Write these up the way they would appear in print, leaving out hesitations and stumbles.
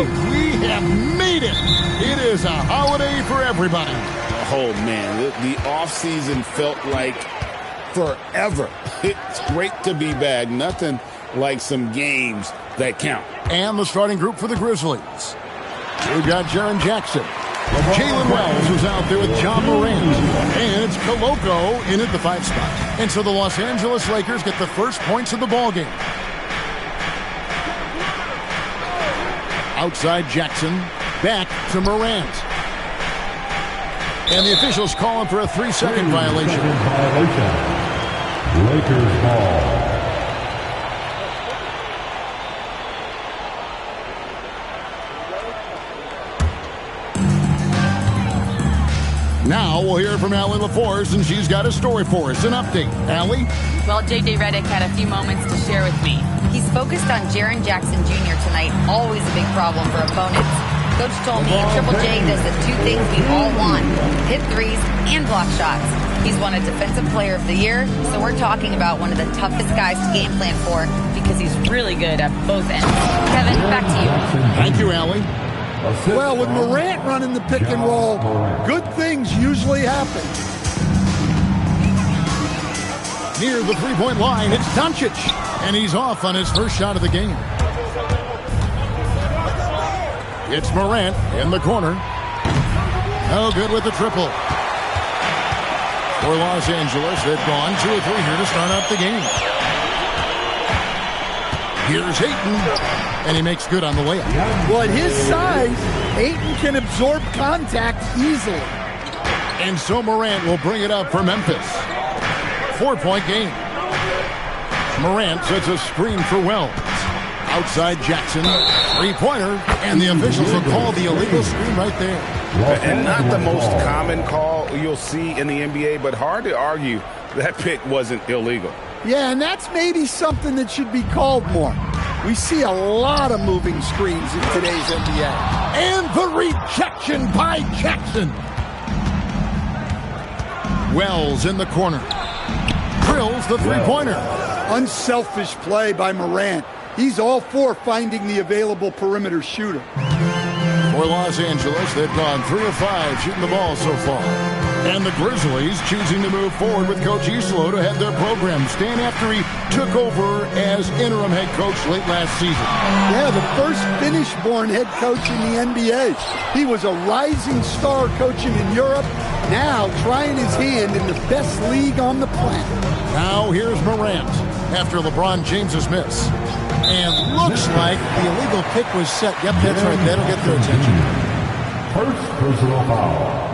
we have made it. It is a holiday for everybody. Oh, man, the offseason felt like forever. It's great to be back. Nothing like some games that count. And the starting group for the Grizzlies. We've got Jaren Jackson. Jalen Wells is out there with John Morant. And it's Koloko in at the 5 spot. And so the Los Angeles Lakers get the first points of the ballgame. Outside Jackson. Back to Morant. And the officials calling for a 3-second violation. Lakers ball. Now we'll hear from Allie LaForce, and she's got a story for us. An update. Allie? Well, J.J. Redick had a few moments to share with me. He's focused on Jaren Jackson Jr. tonight, always a big problem for opponents. Coach told me Triple J does the 2 things we all want, hit threes and block shots. He's won a Defensive Player of the Year, so we're talking about one of the toughest guys to game plan for because he's really good at both ends. Kevin, back to you. Thank you, Allie. Well, with Morant running the pick and roll, good things usually happen. Near the 3-point line, it's Doncic. And he's off on his first shot of the game. It's Morant in the corner. No good with the triple. For Los Angeles, they've gone 2 or 3 here to start out the game. Here's Ayton. And he makes good on the layup. Well, at his size, Ayton can absorb contact easily. And so Morant will bring it up for Memphis. 4-point game. Morant sets a screen for Wells. Outside Jackson, 3-pointer, and the officials will call the illegal screen right there. And not the most common call you'll see in the NBA, but hard to argue that pick wasn't illegal. Yeah, and that's maybe something that should be called more. We see a lot of moving screens in today's NBA. And the rejection by Jackson. Wells in the corner. Drills the 3-pointer. Unselfish play by Morant. He's all for finding the available perimeter shooter. For Los Angeles, they've gone 3 of 5 shooting the ball so far. And the Grizzlies choosing to move forward with Coach Islo to head their program. Stan after he took over as interim head coach late last season. Yeah, the first Finnish-born head coach in the NBA. He was a rising star coaching in Europe, now trying his hand in the best league on the planet. Now here's Morant after LeBron James's miss. And looks like the illegal pick was set. Yep, that's right. That'll get their attention. First personal foul.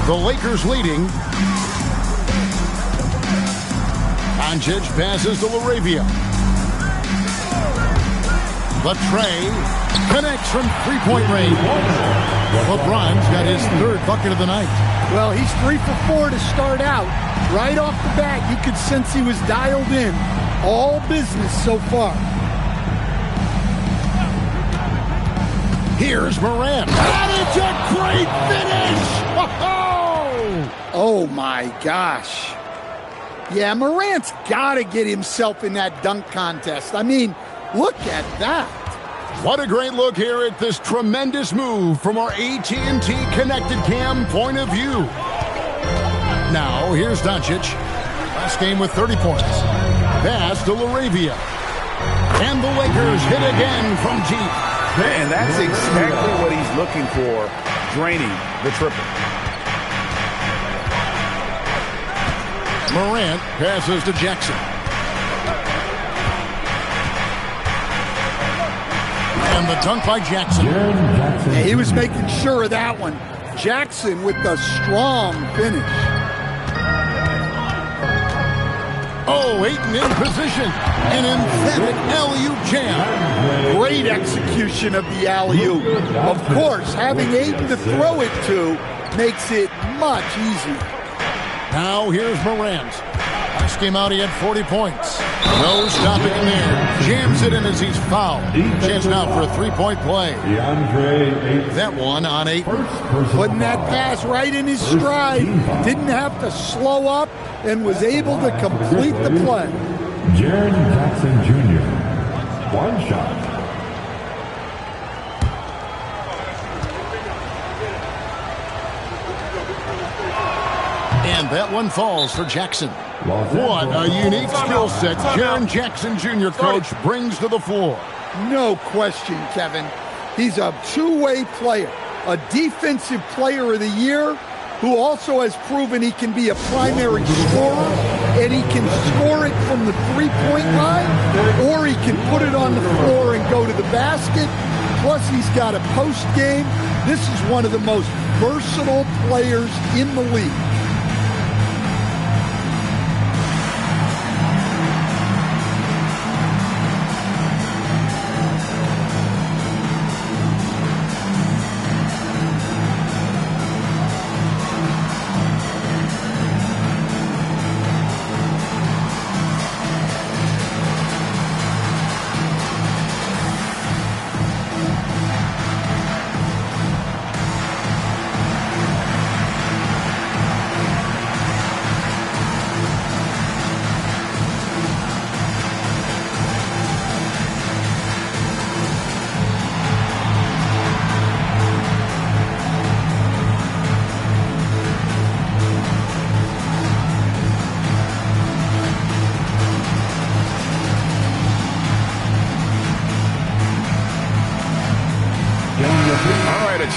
The Lakers leading. Doncic passes to LaRavia. Latrey connects from 3-point range. LeBron's got his 3rd bucket of the night. Well, he's 3 for 4 to start out. Right off the bat, you could sense he was dialed in. All business so far. Here's Morant. And it's a great finish! Oh, my gosh. Yeah, Morant's got to get himself in that dunk contest. I mean, look at that. What a great look here at this tremendous move from our AT&T Connected Cam point of view. Now, here's Doncic. Last game with 30 points. Pass to LaRavia. And the Lakers hit again from deep. And that's exactly what he's looking for, draining the triple. Morant passes to Jackson. And the dunk by Jackson. Yeah, he was making sure of that one. Jackson with the strong finish. Oh, Ayton in position. An emphatic alley-oop jam. Great execution of the alley-oop. Of course, having Ayton to throw it to makes it much easier. Now here's Morant. Last Last game out, he had 40 points. No stopping him there. Jams it in as he's fouled. Chance now for a three-point play. That one on 8. Putting that pass right in his stride. Didn't have to slow up and was able to complete the play. Jaren Jackson Jr. One shot. And that one falls for Jackson. What a unique skill set Jaren Jackson Jr. coach brings to the floor. No question, Kevin. He's a two-way player, a defensive player of the year who also has proven he can be a primary scorer, and he can score it from the three-point line, or he can put it on the floor and go to the basket. Plus, he's got a post game. This is one of the most versatile players in the league.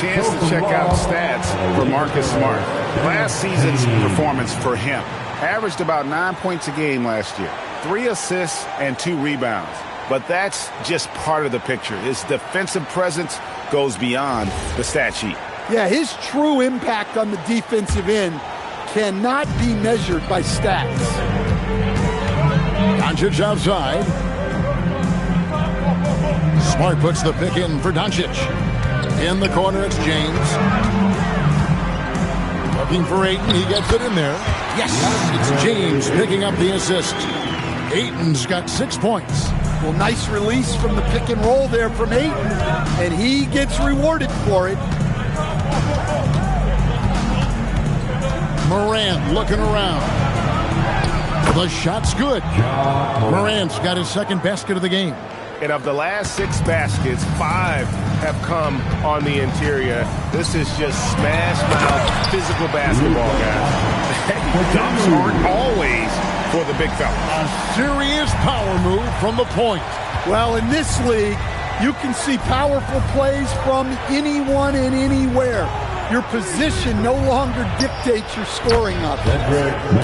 Chance to check out stats for Marcus Smart. Last season's performance for him averaged about 9 points a game last year, 3 assists and 2 rebounds. But that's just part of the picture. His defensive presence goes beyond the stat sheet. Yeah, his true impact on the defensive end cannot be measured by stats. Doncic outside. Smart puts the pick in for Doncic. In the corner, it's James. Looking for Ayton. He gets it in there. Yes, it's James picking up the assist. Ayton's got 6 points. Well, nice release from the pick and roll there from Ayton, and he gets rewarded for it. Morant looking around. The shot's good. Morant's got his second basket of the game. And of the last 6 baskets, 5 have come on the interior. This is just smash-mouth physical basketball, guys. Dunks aren't always for the big fella. A serious power move from the point. Well, in this league, you can see powerful plays from anyone and anywhere. Your position no longer dictates your scoring up.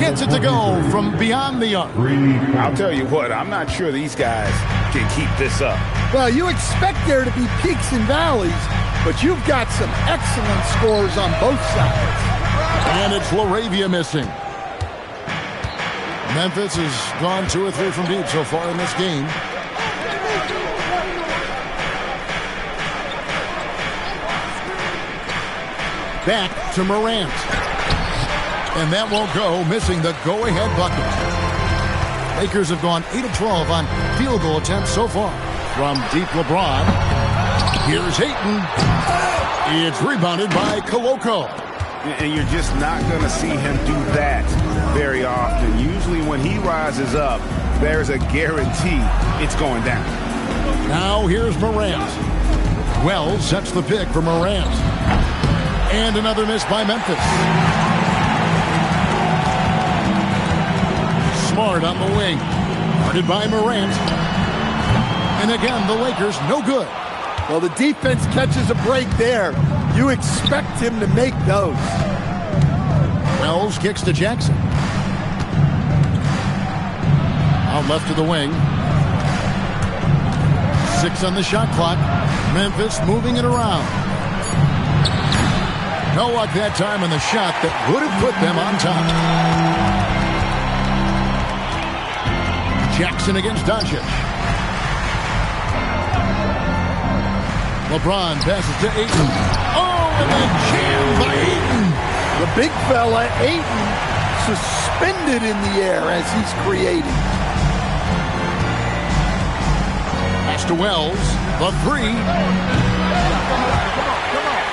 Gets it to go from beyond the arc. I'll tell you what, I'm not sure these guys can keep this up. Well, you expect there to be peaks and valleys, but you've got some excellent scores on both sides. And it's LaRavia missing. Memphis has gone 2 or 3 from deep so far in this game. Back to Morant. And that won't go, missing the go-ahead bucket. Lakers have gone 8 of 12 on field goal attempts so far. From deep LeBron. Here's Ayton. It's rebounded by Koloko. And you're just not going to see him do that very often. Usually when he rises up, there's a guarantee it's going down. Now here's Morant. Wells sets the pick for Morant. And another miss by Memphis. Smart on the wing. Guarded by Morant. And again, the Lakers no good. Well, the defense catches a break there. You expect him to make those. Wells kicks to Jackson. Out left to the wing. 6 on the shot clock. Memphis moving it around. No luck that time on the shot that would have put them on top. Jackson against Doncic. LeBron passes to Ayton. Oh, and then jammed by Ayton. The big fella, Ayton, suspended in the air as he's creating. Pass to Wells. The three.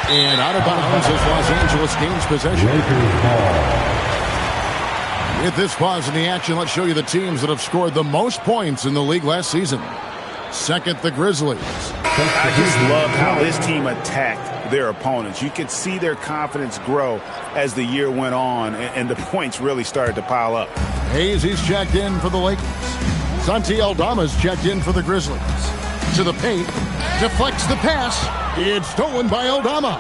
And out of bounds as Los Angeles gains possession. With this pause in the action, let's show you the teams that have scored the most points in the league last season. Second, the Grizzlies. I just love how this team attacked their opponents. You could see their confidence grow as the year went on, and the points really started to pile up. Hayes, he's checked in for the Lakers. Santi Aldama's checked in for the Grizzlies. To the paint, deflects the pass. It's stolen by Aldama.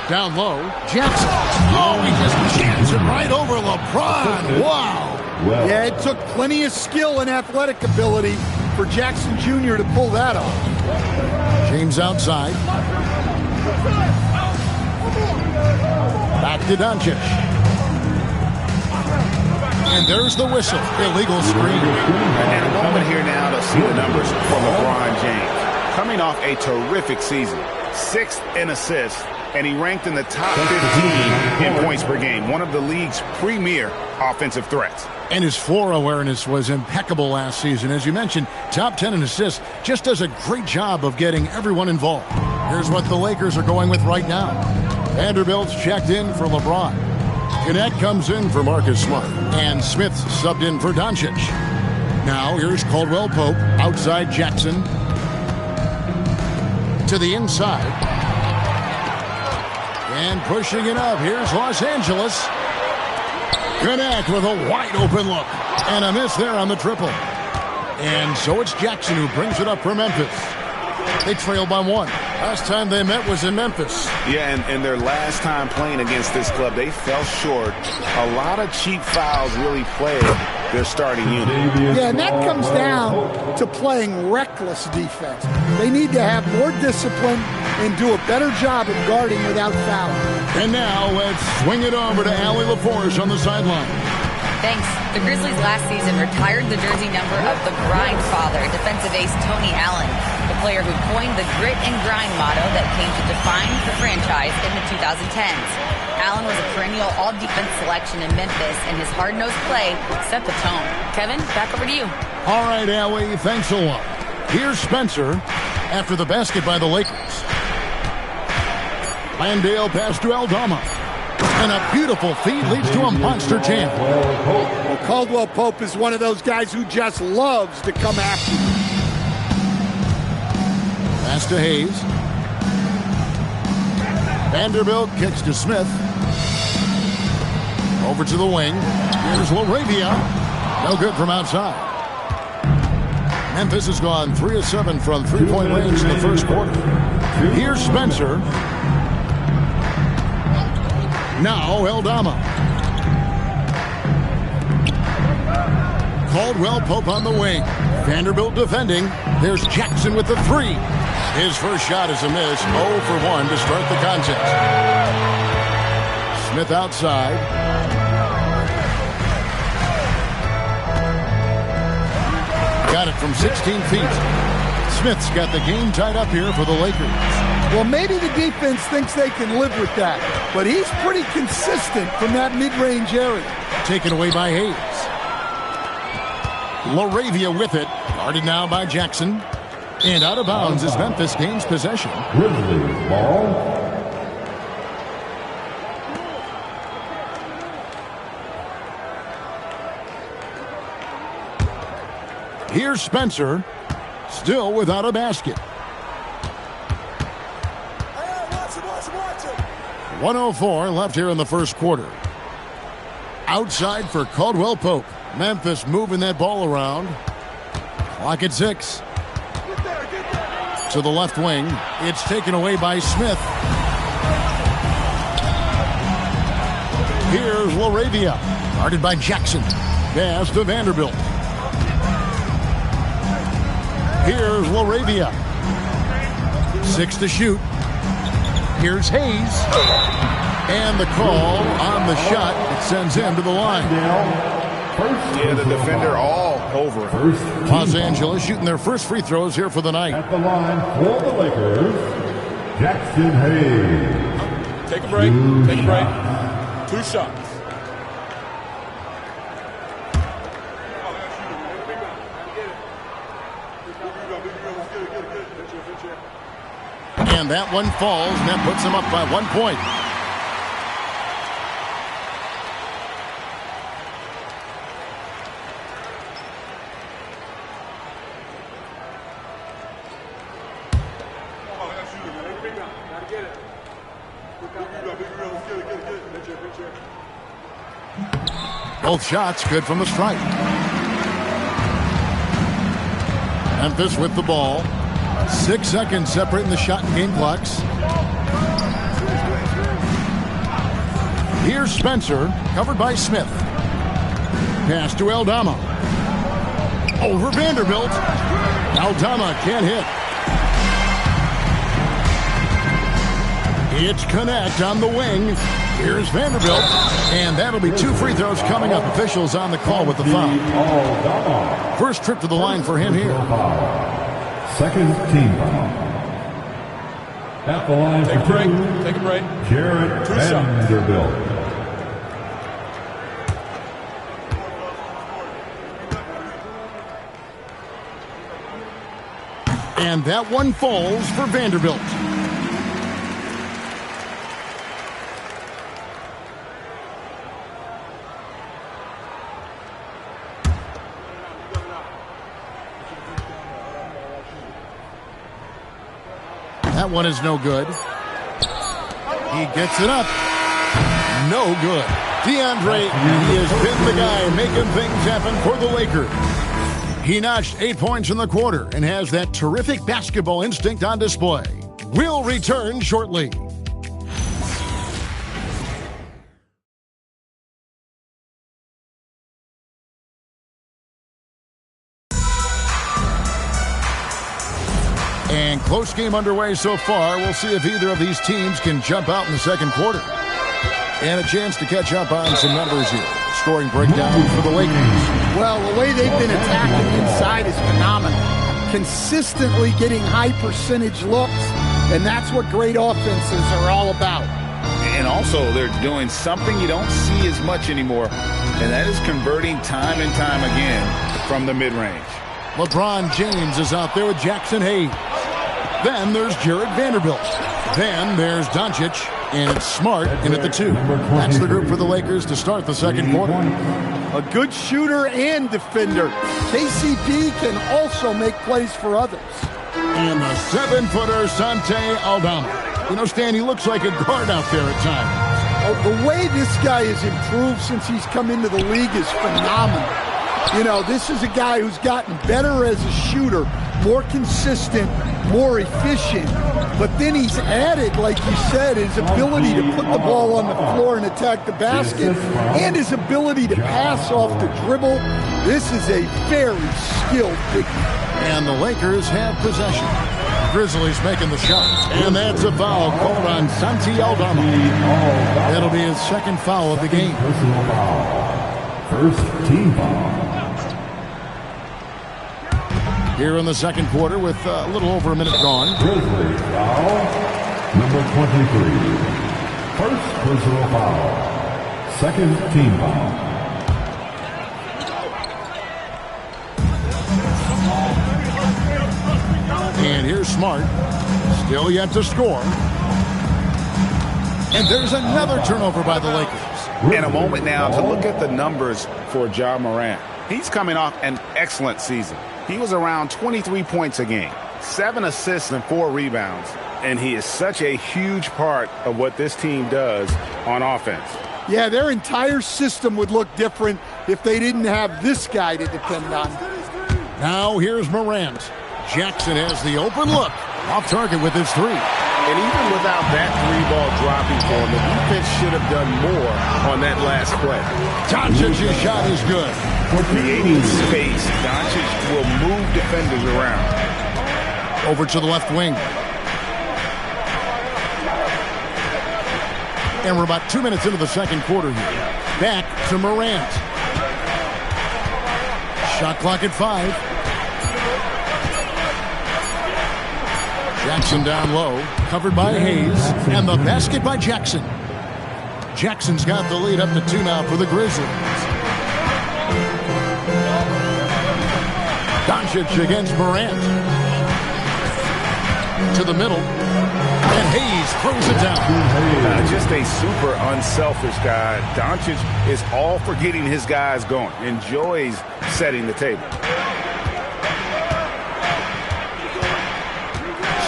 Down low, Jackson. Oh, he just jams it right over LeBron. Wow. Yeah, it took plenty of skill and athletic ability for Jackson Jr. to pull that off. James outside. Back to Doncic. And there's the whistle. Illegal screen. And a moment here now to see the numbers for LeBron James. Coming off a terrific season. 6th in assists, and he ranked in the top 15 in points per game. One of the league's premier offensive threats. And his floor awareness was impeccable last season. As you mentioned, top 10 in assists. Just does a great job of getting everyone involved. Here's what the Lakers are going with right now. Vanderbilt's checked in for LeBron. Kunad comes in for Marcus Smart. And Smith's subbed in for Doncic. Now here's Caldwell Pope outside Jackson. To the inside. And pushing it up. Here's Los Angeles. Kunad with a wide open look. And a miss there on the triple. And so it's Jackson who brings it up for Memphis. They trail by 1. Last time they met was in Memphis. Yeah, and their last time playing against this club, they fell short. A lot of cheap fouls really plagued their starting unit. Yeah, and that comes down to playing reckless defense. They need to have more discipline and do a better job of guarding without fouling. And now let's swing it over to Allie LaForge on the sideline. Thanks. The Grizzlies last season retired the jersey number of the grind father, defensive ace Tony Allen, the player who coined the grit and grind motto that came to define the franchise in the 2010s. Allen was a perennial all-defense selection in Memphis, and his hard-nosed play set the tone. Kevin, back over to you. All right, Allie, thanks a lot. Here's Spencer after the basket by the Lakers. Landale pass to Aldama. And a beautiful feed leads to a monster jam. Well, Caldwell Pope is one of those guys who just loves to come after you. Pass to Hayes. Vanderbilt kicks to Smith. Over to the wing. Here's LaRavia. No good from outside. Memphis has gone 3 of 7 from three-point range in the first quarter. Here's Spencer. Now Aldama. Caldwell Pope on the wing. Vanderbilt defending. There's Jackson with the 3. His first shot is a miss. 0 for 1 to start the contest. Smith outside. Got it from 16 feet. Smith's got the game tied up here for the Lakers. Well, maybe the defense thinks they can live with that, but he's pretty consistent from that mid-range area. Taken away by Hayes. LaRavia with it. Guarded now by Jackson. And out of bounds as Memphis gains possession. Grizzlies ball. Here's Spencer. Still without a basket. 1:04 left here in the first quarter. Outside for Caldwell Pope. Memphis moving that ball around. Clock at 6. To the left wing. It's taken away by Smith. Here's LaRavia. Guarded by Jackson. Pass to Vanderbilt. Here's LaRavia. 6 to shoot. Here's Hayes. And the call on the shot. It sends him to the line. Yeah, the defender all over it. Los Angeles shooting their first free throws here for the night. At the line for the Lakers, Jackson Hayes. Take a break. Take a break. 2 shots. And that one falls, and that puts him up by 1 point. Both shots good from the stripe. Memphis with the ball. 6 seconds separating the shot and game clocks. Here's Spencer, covered by Smith. Pass to Aldama. Over Vanderbilt. Aldama can't hit. It's Kunad on the wing. Here's Vanderbilt. And that'll be 2 free throws coming up. Officials on the call with the foul. First trip to the line for him here. Second team foul. At the line Take a for break. 2, Take a break. Jared 2 shots. Vanderbilt. And that one falls for Vanderbilt. That one is no good. He gets it up. No good. DeAndre, he has been the guy making things happen for the Lakers. He notched 8 points in the quarter and has that terrific basketball instinct on display. We'll return shortly. And close game underway so far. We'll see if either of these teams can jump out in the second quarter. And a chance to catch up on some numbers here. Scoring breakdown for the Lakers. Well, the way they've been attacking inside is phenomenal. Consistently getting high percentage looks, and that's what great offenses are all about. And also, they're doing something you don't see as much anymore, and that is converting time and time again from the mid-range. LeBron James is out there with Jackson Hayes. Then there's Jared Vanderbilt. Then there's Doncic, and it's Smart in at the 2. That's the group for the Lakers to start the second quarter. A good shooter and defender. KCP can also make plays for others. And the 7-footer, Santi Aldama. You know, Stan, he looks like a guard out there at times. The way this guy has improved since he's come into the league is phenomenal. You know, this is a guy who's gotten better as a shooter, more consistent, more efficient. But then he's added, like you said, his ability to put the ball on the floor and attack the basket, and his ability to pass off the dribble. This is a very skilled big man. And the Lakers have possession. Grizzlies making the shot. And that's a foul called on Santi Aldama. That'll be his second foul of the game. Personal foul. First team foul. Here in the second quarter with a little over a minute gone. Grizzlies foul. Number 23. First personal foul. Second team foul. And here's Smart. Still yet to score. And there's another turnover by the Lakers. And a moment now to look at the numbers for Ja Morant. He's coming off an excellent season. He was around 23 points a game, 7 assists and 4 rebounds. And he is such a huge part of what this team does on offense. Yeah, their entire system would look different if they didn't have this guy to depend on. Now here's Morant. Jackson has the open look. Off target with his 3. And even without that 3-ball dropping for him, the defense should have done more on that last play. Doncic's shot is good. Creating space, Doncic will move defenders around. Over to the left wing. And we're about 2 minutes into the second quarter here. Back to Morant. Shot clock at 5. Jackson down low, covered by Hayes, and the basket by Jackson. Jackson's got the lead up to 2 now for the Grizzlies. Doncic against Morant. To the middle. And Hayes throws it down. Just a super unselfish guy. Doncic is all for getting his guys going. Enjoys setting the table.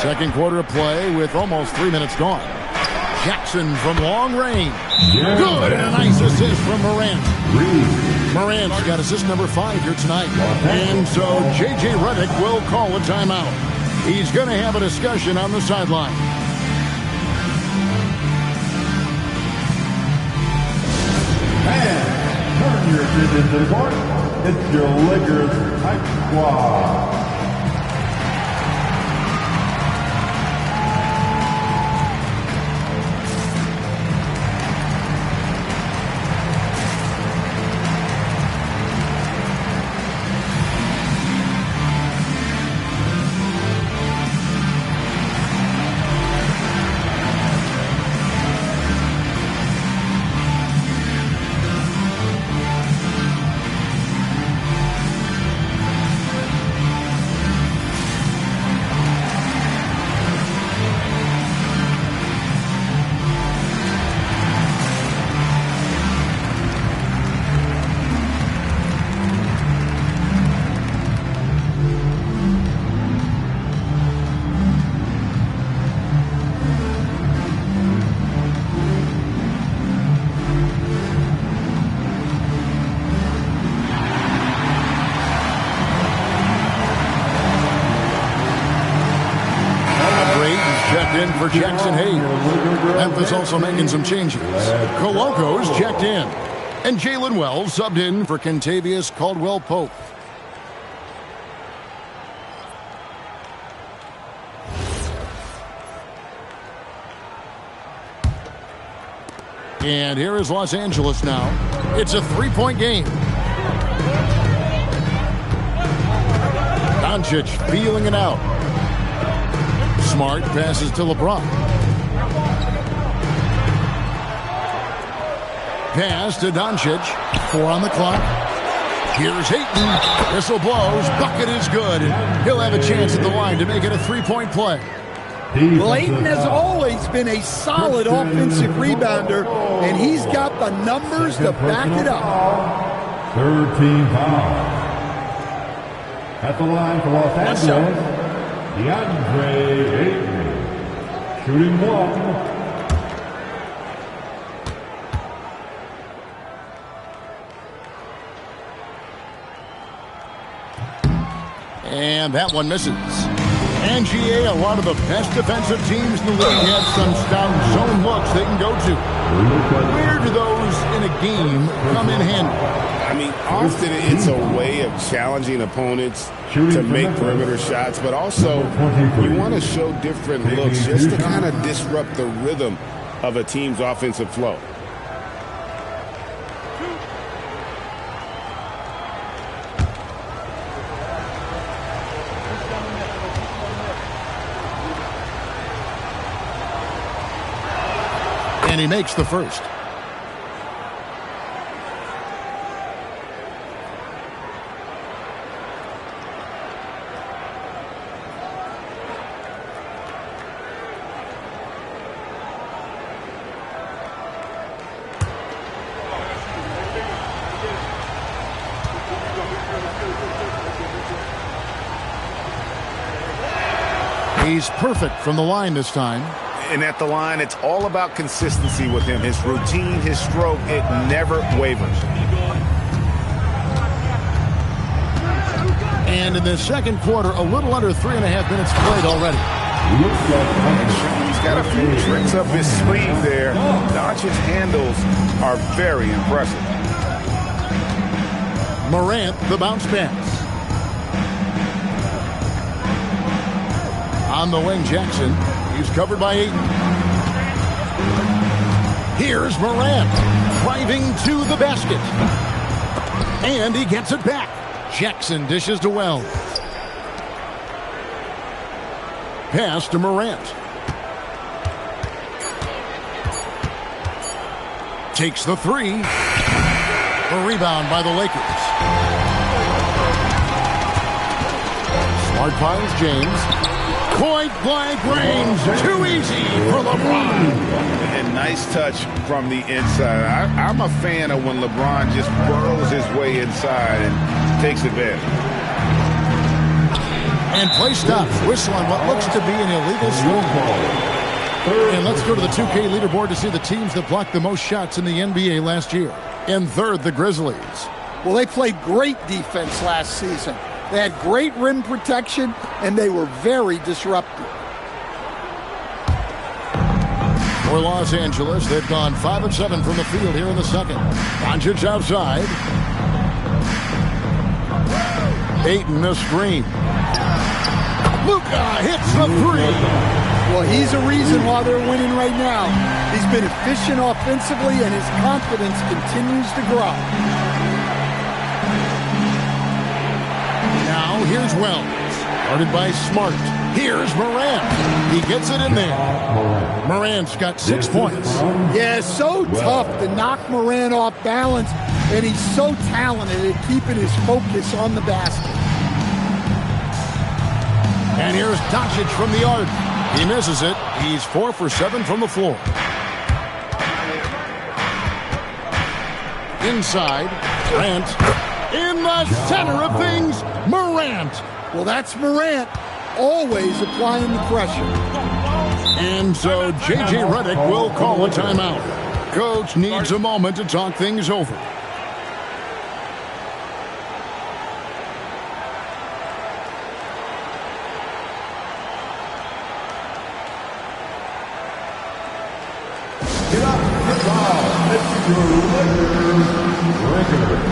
Second quarter of play with almost 3 minutes gone. Jackson from long range. Good, and a nice assist from Morant. Morant's got assist number 5 here tonight. And so J.J. Redick will call a timeout. He's going to have a discussion on the sideline. And turn your attention to the court. It's your Lakers Hype Squad. In for Jackson Hayes. Memphis also making some changes. Coloco's checked in. And Jalen Wells subbed in for Kentavious Caldwell-Pope. And here is Los Angeles now. It's a 3-point game. Doncic feeling it out. Smart passes to LeBron. Pass to Doncic. 4 on the clock. Here's Hayton. Whistle blows. Bucket is good. He'll have a chance at the line to make it a 3-point play. Hayton has always been a solid offensive rebounder, and he's got the numbers to back it up. 13 foul. At the line for Los Angeles, DeAndre Ayton, shooting 1. And that one misses. And GA, a lot of the best defensive teams in the league have some stout zone looks they can go to. Where do those in a game come in handy? I mean, often it's a way of challenging opponents to make perimeter shots, but also you want to show different looks just to kind of disrupt the rhythm of a team's offensive flow. And he makes the first. He's perfect from the line this time. And at the line, it's all about consistency with him. His routine, his stroke, it never wavers. And in the second quarter, a little under 3.5 minutes played already. He's got a few tricks up his sleeve there. Doncic's handles are very impressive. Morant, the bounce pass. On the wing, Jackson. He's covered by Ayton. Here's Morant driving to the basket. And he gets it back. Jackson dishes to Wells. Pass to Morant. Takes the three. A rebound by the Lakers. Smart finds James. Point-blank range. Too easy for LeBron. And nice touch from the inside. I'm a fan of when LeBron just burrows his way inside and takes advantage. And play stops. Whistle on what looks to be an illegal swing. And let's go to the 2K leaderboard to see the teams that blocked the most shots in the NBA last year. In third, the Grizzlies. Well, they played great defense last season. They had great rim protection, and they were very disruptive. For Los Angeles, they've gone 5 of 7 from the field here in the second. Doncic outside. Ayton a screen. Luka hits the three. Well, he's a reason why they're winning right now. He's been efficient offensively, and his confidence continues to grow. Now, here's Wells. Guarded by Smart. Here's Morant. He gets it in there. Morant's got 6 points. Yeah, so tough to knock Morant off balance, and he's so talented at keeping his focus on the basket. And here's Doncic from the arc. He misses it. He's 4 for 7 from the floor. Inside, Morant. In the center of things, Morant. Well, that's Morant, always applying the pressure. And so J.J. Redick will call a timeout. Coach needs a moment to talk things over. Get up, get down. It's your Lakers record.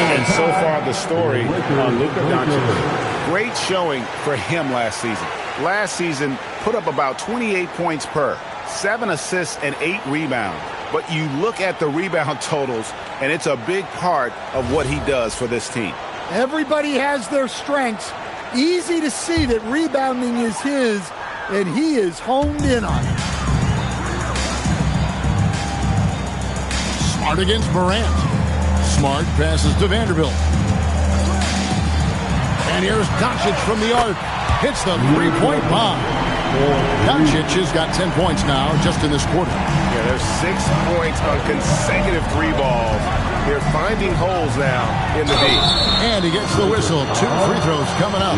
And so far, the story on Luka Doncic. Great showing for him last season. Last season, put up about 28 points per, 7 assists and 8 rebounds. But you look at the rebound totals, and it's a big part of what he does for this team. Everybody has their strengths. Easy to see that rebounding is his, and he is honed in on it. Smart against Morant. Smart passes to Vanderbilt. And here's Doncic from the arc. Hits the three-point bomb. Doncic has got 10 points now just in this quarter. Yeah, there's 6 points on consecutive 3 balls. They're finding holes now in the D. And he gets the whistle. 2 free throws coming up.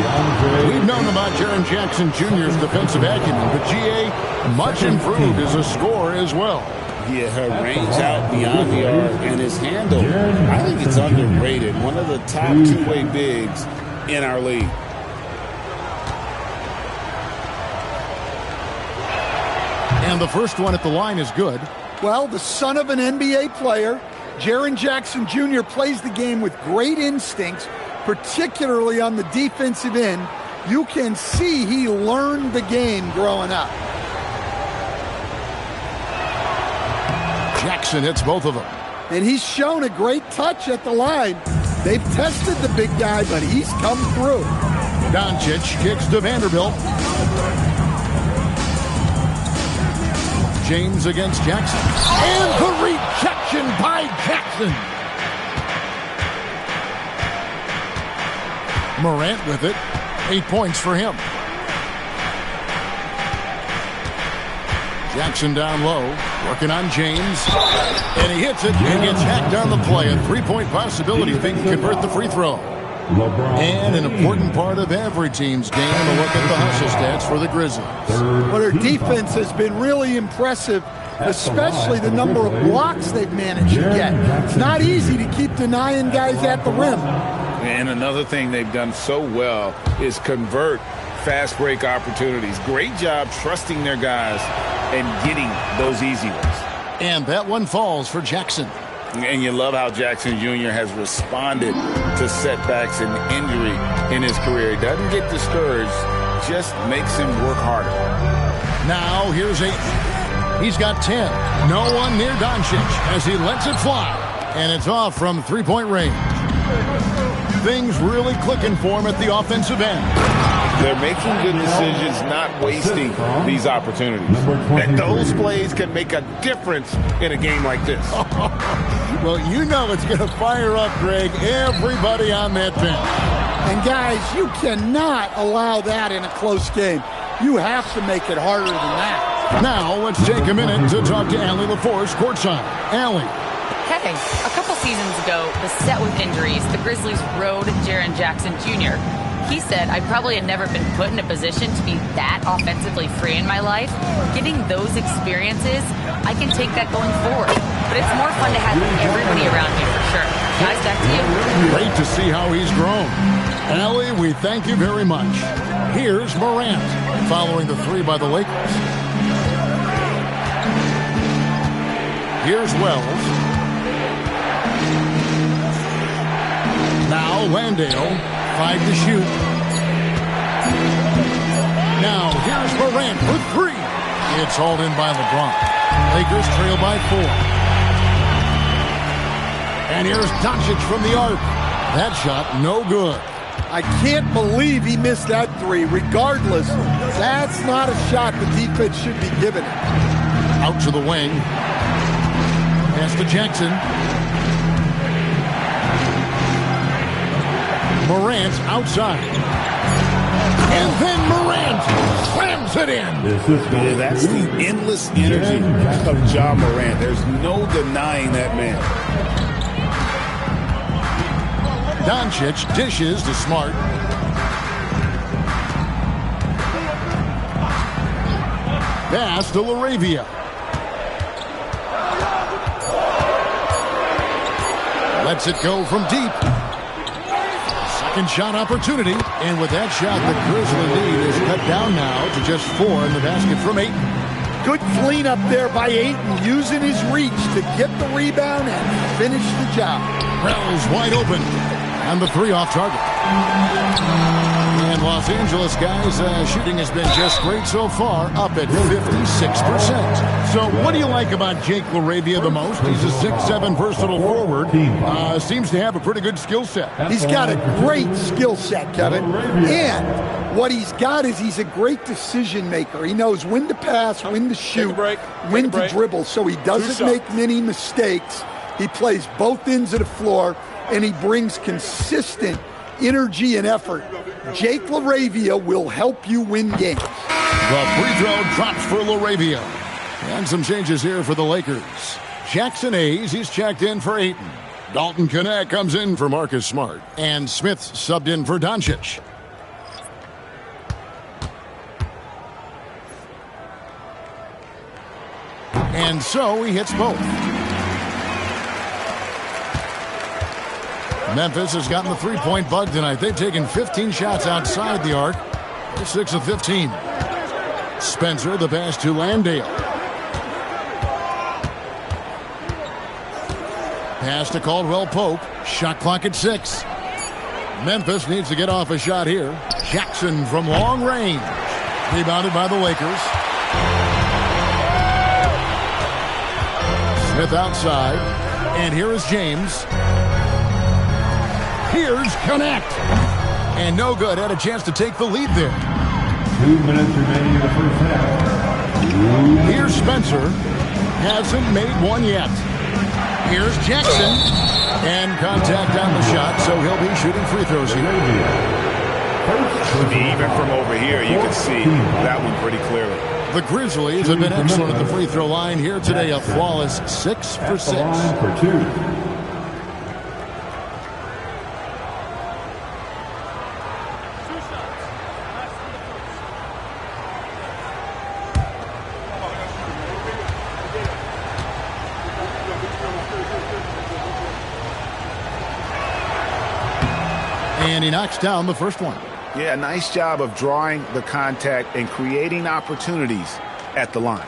We've known about Jaren Jackson Jr.'s defensive acumen, but G.A. much improved as a scorer as well. Yeah, her range out beyond the arc and his handle, I think it's underrated. One of the top two-way bigs in our league. And the first one at the line is good. Well, the son of an NBA player, Jaren Jackson Jr. plays the game with great instincts, particularly on the defensive end. You can see he learned the game growing up. Jackson hits both of them. And he's shown a great touch at the line. They've tested the big guy, but he's come through. Doncic kicks to Vanderbilt. James against Jackson. And the rejection by Jackson. Morant with it. 8 points for him. Jackson down low, working on James. And he hits it and gets hacked on the play. A 3-point possibility if he can convert the free throw. And an important part of every team's game, a look at the hustle stats for the Grizzlies. Well, their defense has been really impressive, especially the number of blocks they've managed to get. It's not easy to keep denying guys at the rim. And another thing they've done so well is convert fast break opportunities. Great job trusting their guys and getting those easy ones. And that one falls for Jackson. And you love how Jackson Jr. has responded to setbacks and injury in his career. He doesn't get discouraged, just makes him work harder. Now here's 8. He's got 10. No one near Doncic as he lets it fly. And it's off from 3-point range. Things really clicking for him at the offensive end. They're making good decisions, not wasting these opportunities. And those plays can make a difference in a game like this. Well, you know it's going to fire up, Greg, everybody on that bench. And, guys, you cannot allow that in a close game. You have to make it harder than that. Now let's take a minute to talk to Allie LaForce courtside. Allie. Hey, a couple seasons ago, beset with injuries, the Grizzlies rode Jaren Jackson Jr. He said, I probably had never been put in a position to be that offensively free in my life. Getting those experiences, I can take that going forward. But it's more fun to have everybody around me for sure. Guys, back to you. Great to see how he's grown. Allie, we thank you very much. Here's Morant, following the 3 by the Lakers. Here's Wells. Now Landale, 5 to shoot. Now here's Morant for 3. It's hauled in by LeBron. Lakers trail by 4. And here's Doncic from the arc. That shot, no good. I can't believe he missed that 3. Regardless, that's not a shot the defense should be giving it. Out to the wing. Pass to Jackson. Morant outside. And then Morant slams it in. Yeah, that's the endless energy of Ja Morant. There's no denying that man. Doncic dishes to Smart. Pass to LaRavia. Lets it go from deep. Second shot opportunity. And with that shot, the Grizzly lead is cut down now to just 4 in the basket from Ayton. Good cleanup there by Ayton, using his reach to get the rebound and finish the job. Wells wide open. And the 3 off target. And Los Angeles, guys, shooting has been just great so far, up at 56%. So what do you like about Jake LaRavia the most? He's a 6'7" versatile forward. Seems to have a pretty good skill set. He's got a great skill set, Kevin. And what he's got is he's a great decision maker. He knows when to pass, when to shoot, when to dribble. So he doesn't make many mistakes. He plays both ends of the floor, and he brings consistent energy and effort. Jake LaRavia will help you win games. The free throw drops for LaRavia. And some changes here for the Lakers. Jackson Hayes, he's checked in for Ayton. Dalton Kunad comes in for Marcus Smart. And Smith subbed in for Doncic. And so he hits both. Memphis has gotten the 3-point bug tonight. They've taken 15 shots outside the arc. They're 6 of 15. Spencer, the pass to Landale. Pass to Caldwell Pope. Shot clock at 6. Memphis needs to get off a shot here. Jackson from long range. Rebounded by the Lakers. Smith outside. And here is James. Here's Connect. And no good. Had a chance to take the lead there. 2 minutes remaining in the first half. Here's Spencer. Hasn't made one yet. Here's Jackson. And contact on the shot, so he'll be shooting free throws here. Even from over here, you can see that one pretty clearly. The Grizzlies have been excellent at the free throw line here today, a flawless 6 for 6. For 2. And he knocks down the first one. Yeah, nice job of drawing the contact and creating opportunities at the line.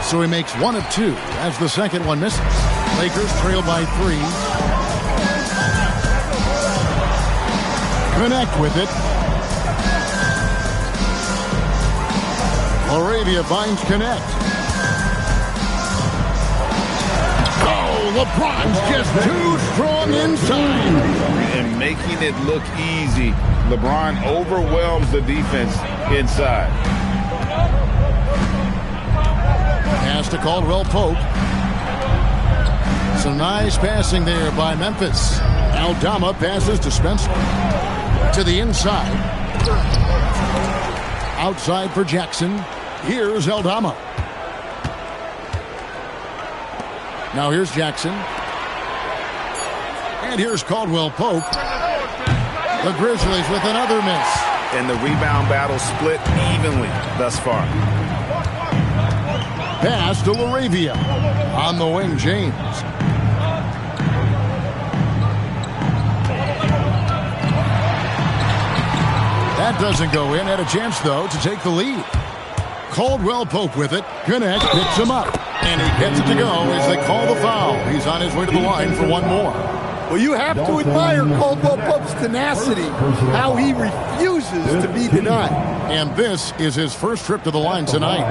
So he makes 1 of 2 as the second one misses. Lakers trail by 3. Connect with it. Laravia finds Connect. Oh, LeBron's just too strong inside. And making it look easy, LeBron overwhelms the defense inside. Pass to Caldwell Pope. Some nice passing there by Memphis. Aldama passes to Spencer. To the inside. Outside for Jackson. Here's Aldama. Now here's Jackson. And here's Caldwell Pope. The Grizzlies with another miss. And the rebound battle split evenly thus far. Pass to Laravia. On the wing, James. That doesn't go in. Had a chance, though, to take the lead. Caldwell Pope with it. Connect, picks him up. And he gets it to go as they call the foul. He's on his way to the line for one more. Well, you have to admire Caldwell Pope's tenacity, how he refuses to be denied. And this is his first trip to the line tonight.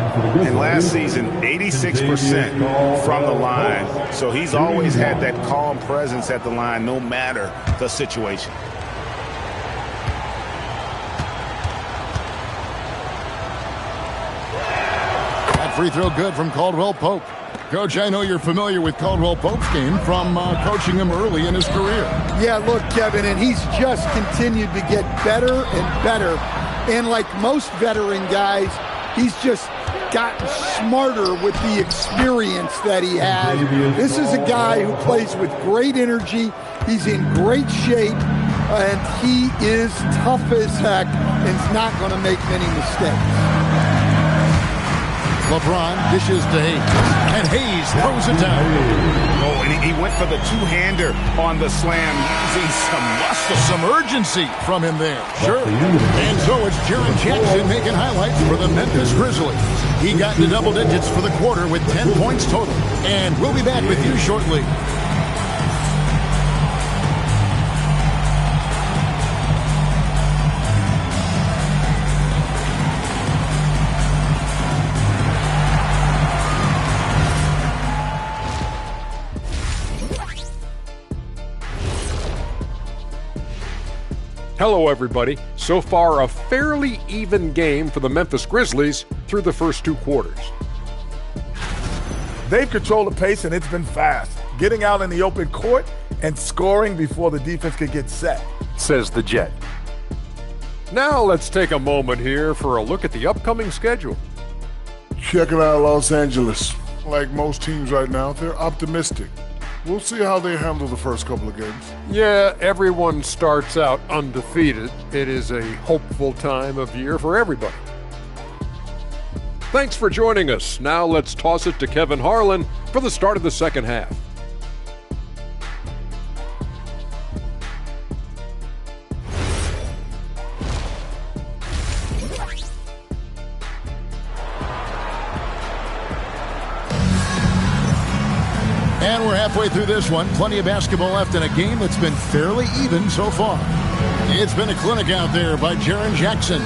And last season, 86% from the line. So he's always had that calm presence at the line, no matter the situation. Free throw good from Caldwell Pope. Coach, I know you're familiar with Caldwell Pope's game from coaching him early in his career. Yeah, look, Kevin, and he's just continued to get better and better. And like most veteran guys, he's just gotten smarter with the experience that he has. This is a guy who plays with great energy. He's in great shape, and he is tough as heck and is not going to make many mistakes. LeBron dishes to Hayes, and Hayes throws it down. Oh, and he went for the two-hander on the slam, using some muscle. Some urgency from him there. Sure. And so it's Jaren Jackson making highlights for the Memphis Grizzlies. He got into double digits for the quarter with 10 points total. And we'll be back with you shortly. Hello, everybody. So far, a fairly even game for the Memphis Grizzlies through the first 2 quarters. They've controlled the pace, and it's been fast, getting out in the open court and scoring before the defense could get set, says the Jet. Now let's take a moment here for a look at the upcoming schedule. Checking out Los Angeles. Like most teams right now, they're optimistic. We'll see how they handle the first couple of games. Yeah, everyone starts out undefeated. It is a hopeful time of year for everybody. Thanks for joining us. Now let's toss it to Kevin Harlan for the start of the second half. And we're halfway through this one. Plenty of basketball left in a game that's been fairly even so far. It's been a clinic out there by Jaren Jackson.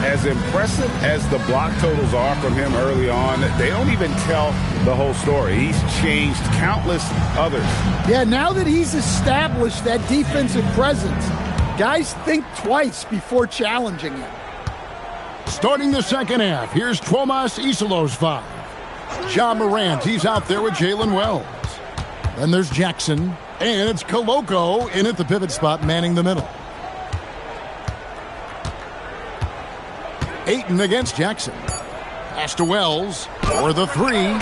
As impressive as the block totals are from him early on, they don't even tell the whole story. He's changed countless others. Yeah, now that he's established that defensive presence, guys think twice before challenging him. Starting the second half, here's Tomas Isilos's 5. Ja Morant, he's out there with Jalen Wells. Then there's Jackson, and it's Koloko in at the pivot spot, manning the middle. Ayton against Jackson. Pass to Wells for the three.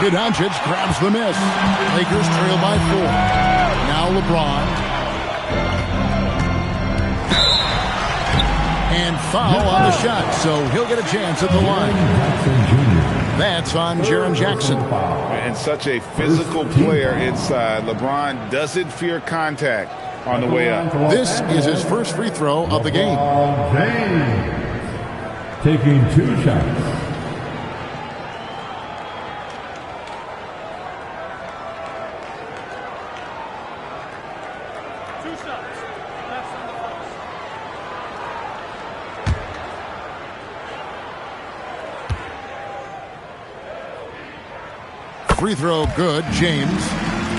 Doncic grabs the miss. Lakers trail by 4. Now LeBron. And foul on the shot, so he'll get a chance at the line. That's on Jaren Jackson. And such a physical player inside. LeBron doesn't fear contact on the way up. This is his first free throw of the game. Taking 2 shots. Free throw good, James.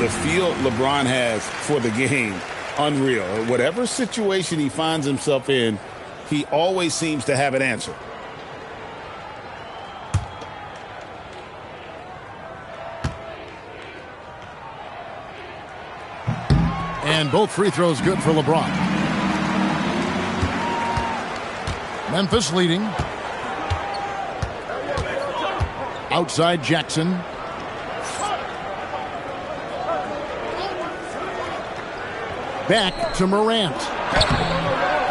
The feel LeBron has for the game, unreal. Whatever situation he finds himself in, he always seems to have an answer. And both free throws good for LeBron. Memphis leading. Outside Jackson. Back to Morant.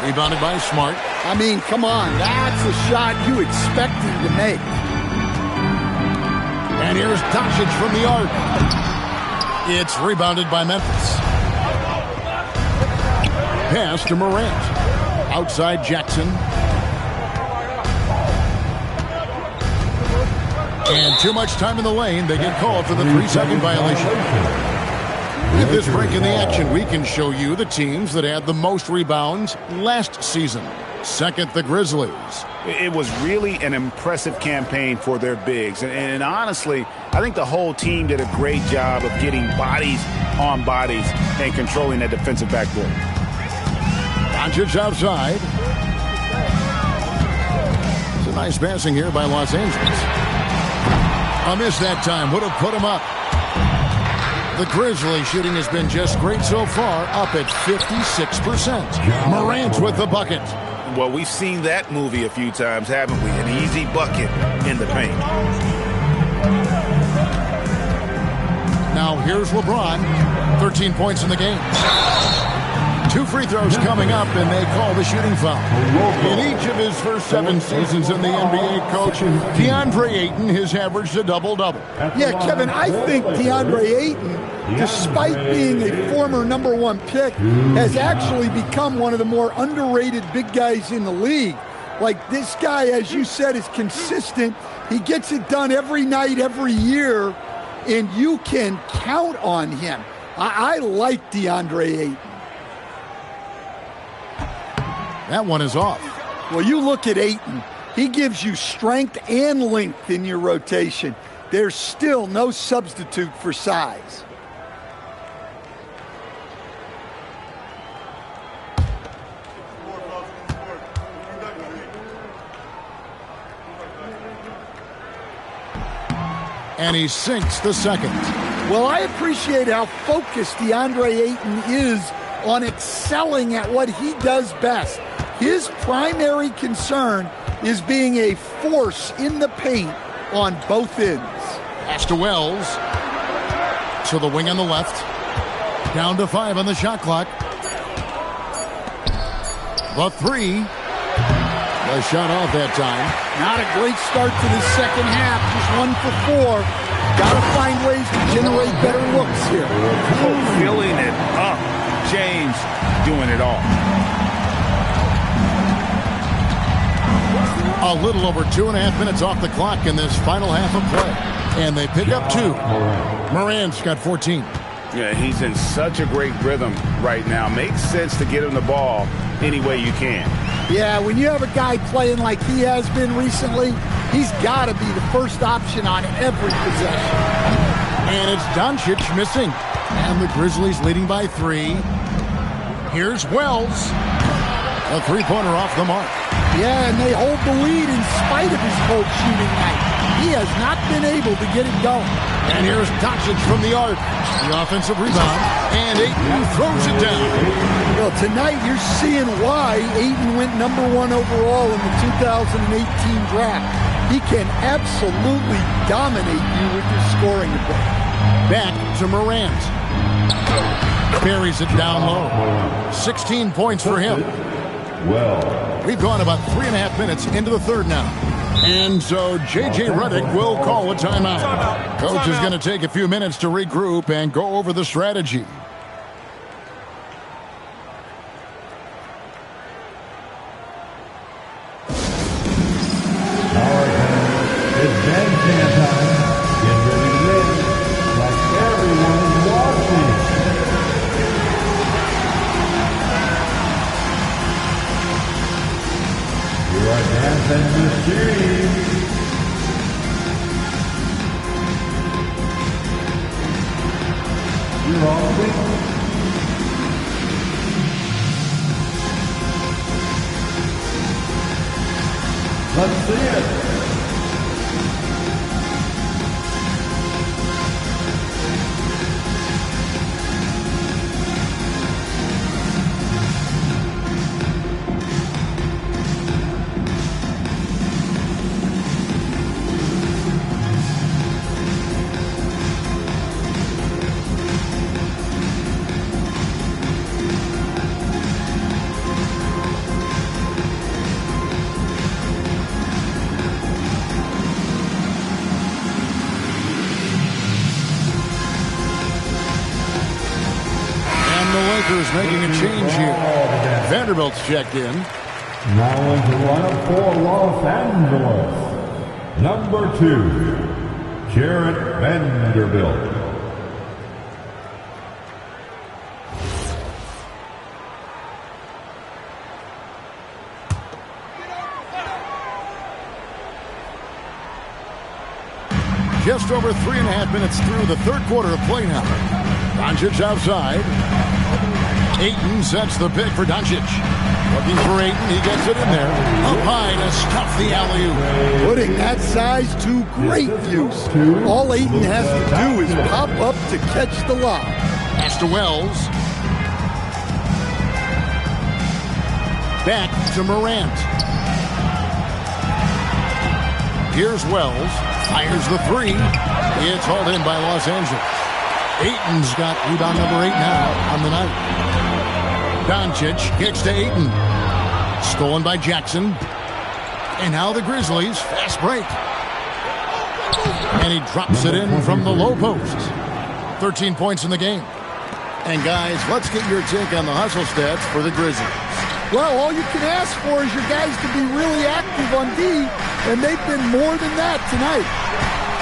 Rebounded by Smart. I mean, come on. That's a shot you expect him to make. And here's Doncic from the arc. It's rebounded by Memphis. Pass to Morant. Outside Jackson. And too much time in the lane. They get called for the 3-second violation. With this break in the action, we can show you the teams that had the most rebounds last season. Second, the Grizzlies. It was really an impressive campaign for their bigs. And honestly, I think the whole team did a great job of getting bodies on bodies and controlling that defensive backboard. Doncic outside. It's a nice passing here by Los Angeles. A miss that time. Would have put him up. The Grizzlies shooting has been just great so far, up at 56%. Morant with the bucket. Well, we've seen that movie a few times, haven't we? An easy bucket in the paint. Now here's LeBron. 13 points in the game. 2 free throws coming up, and they call the shooting foul. In each of his first 7 seasons in the NBA, Coach, DeAndre Ayton has averaged a double-double. Yeah, Kevin, I think DeAndre Ayton, despite being a former #1 pick, has actually become one of the more underrated big guys in the league. Like, this guy, as you said, is consistent. He gets it done every night, every year, and you can count on him. I like DeAndre Ayton. That one is off. Well, you look at Ayton. He gives you strength and length in your rotation. There's still no substitute for size. And he sinks the second. Well, I appreciate how focused DeAndre Ayton is on excelling at what he does best. His primary concern is being a force in the paint on both ends. Pass to Wells. To the wing on the left. Down to 5 on the shot clock. The 3. The shot off that time. Not a great start to the second half. Just 1 for 4. Got to find ways to generate better looks here. Filling it up. James doing it all. A little over 2.5 minutes off the clock in this final half of play. And they pick up 2. Morant's got 14. Yeah, he's in such a great rhythm right now. Makes sense to get him the ball any way you can. Yeah, when you have a guy playing like he has been recently, he's got to be the first option on every possession. And it's Doncic missing. And the Grizzlies leading by 3. Here's Wells. A 3-pointer off the mark. Yeah, and they hold the lead in spite of his cold shooting night. he has not been able to get it going. And here's Doncic from the arc. The offensive rebound. And Ayton throws it down. Well, tonight you're seeing why Ayton went number 1 overall in the 2018 draft. He can absolutely dominate you with his scoring ability. Back to Morant. Buries it down low. 16 points for him. Well, we've gone about 3.5 minutes into the third now. And so J.J. Redick will call a timeout. Coach is going to take a few minutes to regroup and go over the strategy. it's bandstand time. Get ready to dance like everyone's watching. You are dancing the street. You're all big. Let's see it. Making a change here. Vanderbilt's checked in. Now into lineup for Los Angeles. Number 2, Jarrett Vanderbilt. Just over 3.5 minutes through the third quarter of play now. Doncic outside. Ayton sets the pick for Doncic. Looking for Ayton. He gets it in there. Up high to stuff the alley-oop. Putting that size to great use. All Ayton has to do is pop up to catch the lob. Pass to Wells. Back to Morant. Here's Wells. Fires the three. It's hauled in by Los Angeles. Ayton's got rebound number 8 now on the night. Doncic kicks to Ayton. Stolen by Jackson. And now the Grizzlies. Fast break. And he drops it in from the low post. 13 points in the game. And guys, let's get your take on the hustle stats for the Grizzlies. Well, all you can ask for is your guys to be really active on D, and they've been more than that tonight.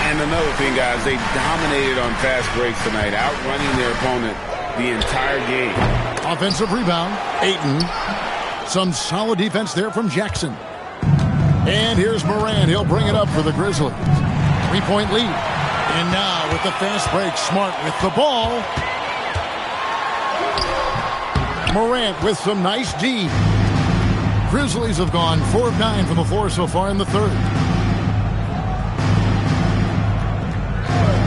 And another thing, guys, they dominated on fast breaks tonight, outrunning their opponent the entire game. Offensive rebound, Ayton. Some solid defense there from Jackson. And here's Morant. He'll bring it up for the Grizzlies. 3-point lead. And now with the fast break, Smart with the ball. Morant with some nice D. Grizzlies have gone 4 of 9 from the floor so far in the third.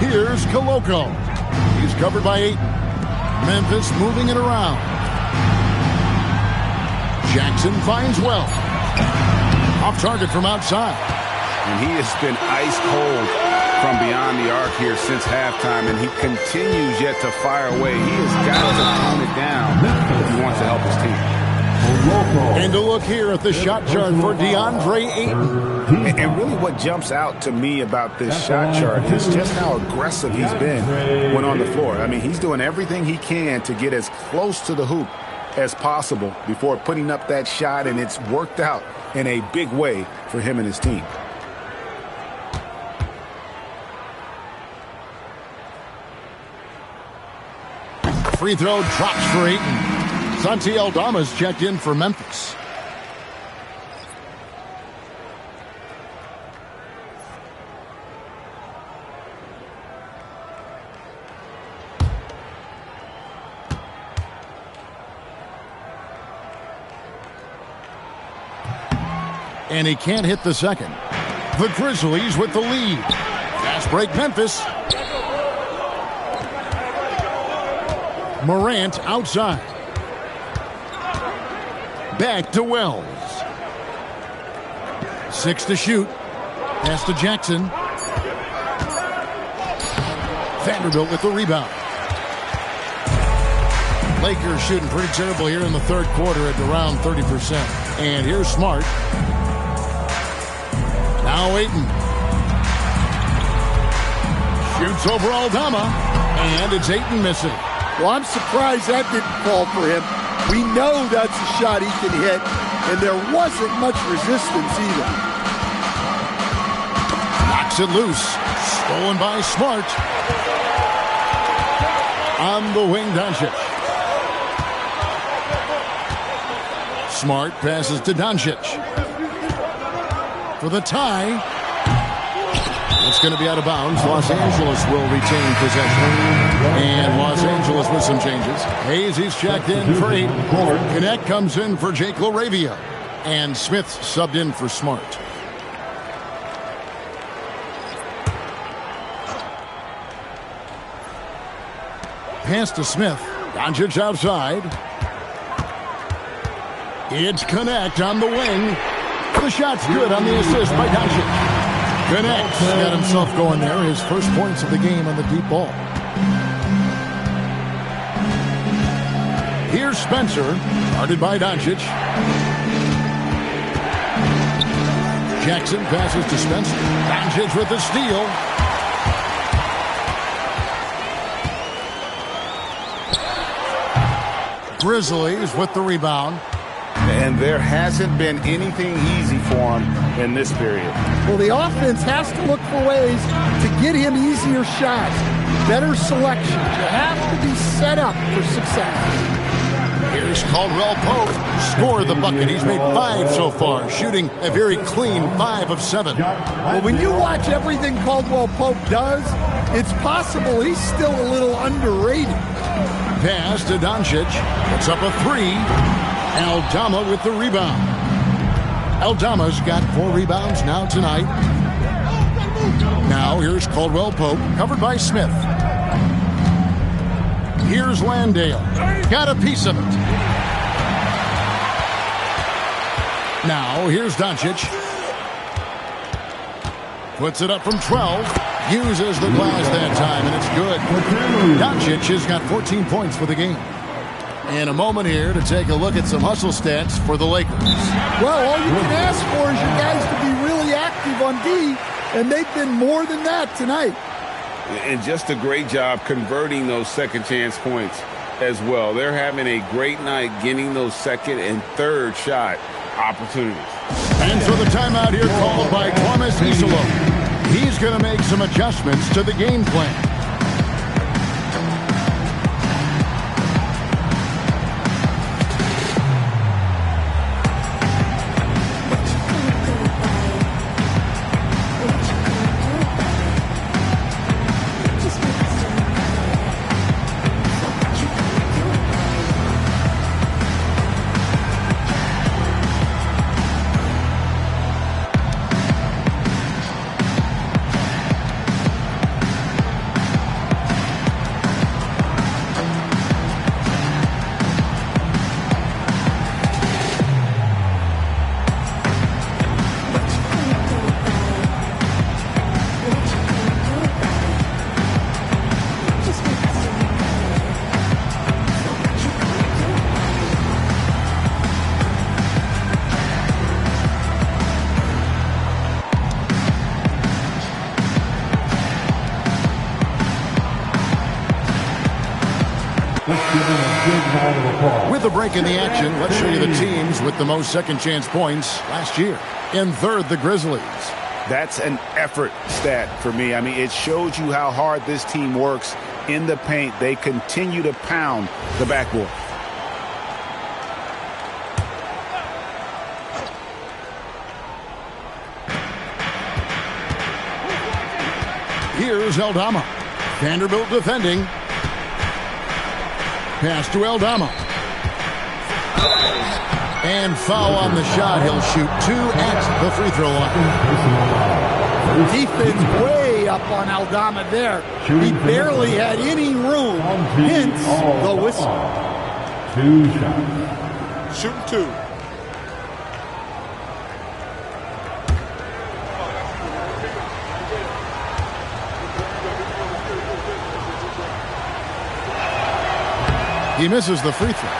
Here's Koloko. He's covered by Ayton. Memphis moving it around. Jackson finds Wells. Off target from outside. And he has been ice cold from beyond the arc here since halftime, and he continues yet to fire away. He has got to tone it down if he wants to help his team. And to look here at the shot chart for DeAndre Ayton. And really what jumps out to me about this shot chart is just how aggressive he's been when on the floor. I mean, he's doing everything he can to get as close to the hoop as possible before putting up that shot, and it's worked out in a big way for him and his team. Free throw drops for Ayton. Santi Aldama's checked in for Memphis. And he can't hit the second. The Grizzlies with the lead. Fast break Memphis. Morant outside. Back to Wells. 6 to shoot. Pass to Jackson. Vanderbilt with the rebound. Lakers shooting pretty terrible here in the third quarter at around 30%. And here's Smart. Now Ayton. Shoots over Aldama. And it's Ayton missing. Well, I'm surprised that didn't fall for him. We know that's a shot he can hit, and there wasn't much resistance either. Knocks it loose. Stolen by Smart. On the wing, Doncic. Smart passes to Doncic. For the tie. It's going to be out of bounds. Los Angeles will retain possession. And Los Angeles with some changes. Hayes, he's checked in for 8. Kunad comes in for Jake LaRavia. And Smith subbed in for Smart. Pass to Smith. Doncic outside. It's Kunad on the wing. The shot's good on the assist by Doncic. Kunad got himself going there. His first points of the game on the deep ball. Here's Spencer. Guarded by Doncic. Jackson passes to Spencer. Doncic with the steal. Grizzlies with the rebound. And there hasn't been anything easy for him in this period. Well, the offense has to look for ways to get him easier shots, better selections. You have to be set up for success. Here's Caldwell Pope. Scored the bucket. He's made 5 so far, shooting a very clean 5 of 7. Well, when you watch everything Caldwell Pope does, it's possible he's still a little underrated. Pass to Doncic. Puts up a 3. Aldama with the rebound. Aldama's got 4 rebounds now tonight. Now here's Caldwell Pope, covered by Smith. Here's Landale. Got a piece of it. Now here's Doncic. Puts it up from 12. Uses the glass that time, and it's good. Doncic has got 14 points for the game. And a moment here to take a look at some hustle stats for the Lakers. Well, all you can ask for is you guys to be really active on D, and they've been more than that tonight. And just a great job converting those second chance points as well. They're having a great night getting those second and third shot opportunities. And so the timeout here called by Thomas Isolo. He's going to make some adjustments to the game plan. With a break in the action, let's show you the teams with the most second-chance points last year. In third, the Grizzlies. That's an effort stat for me. I mean, it shows you how hard this team works in the paint. They continue to pound the backboard. Here's Aldama. Vanderbilt defending. Pass to Aldama. And foul on the shot. He'll shoot 2 at the free throw line. Defense way up on Aldama there. He barely had any room, hence the whistle. 2 shots. Shooting 2. He misses the free throw.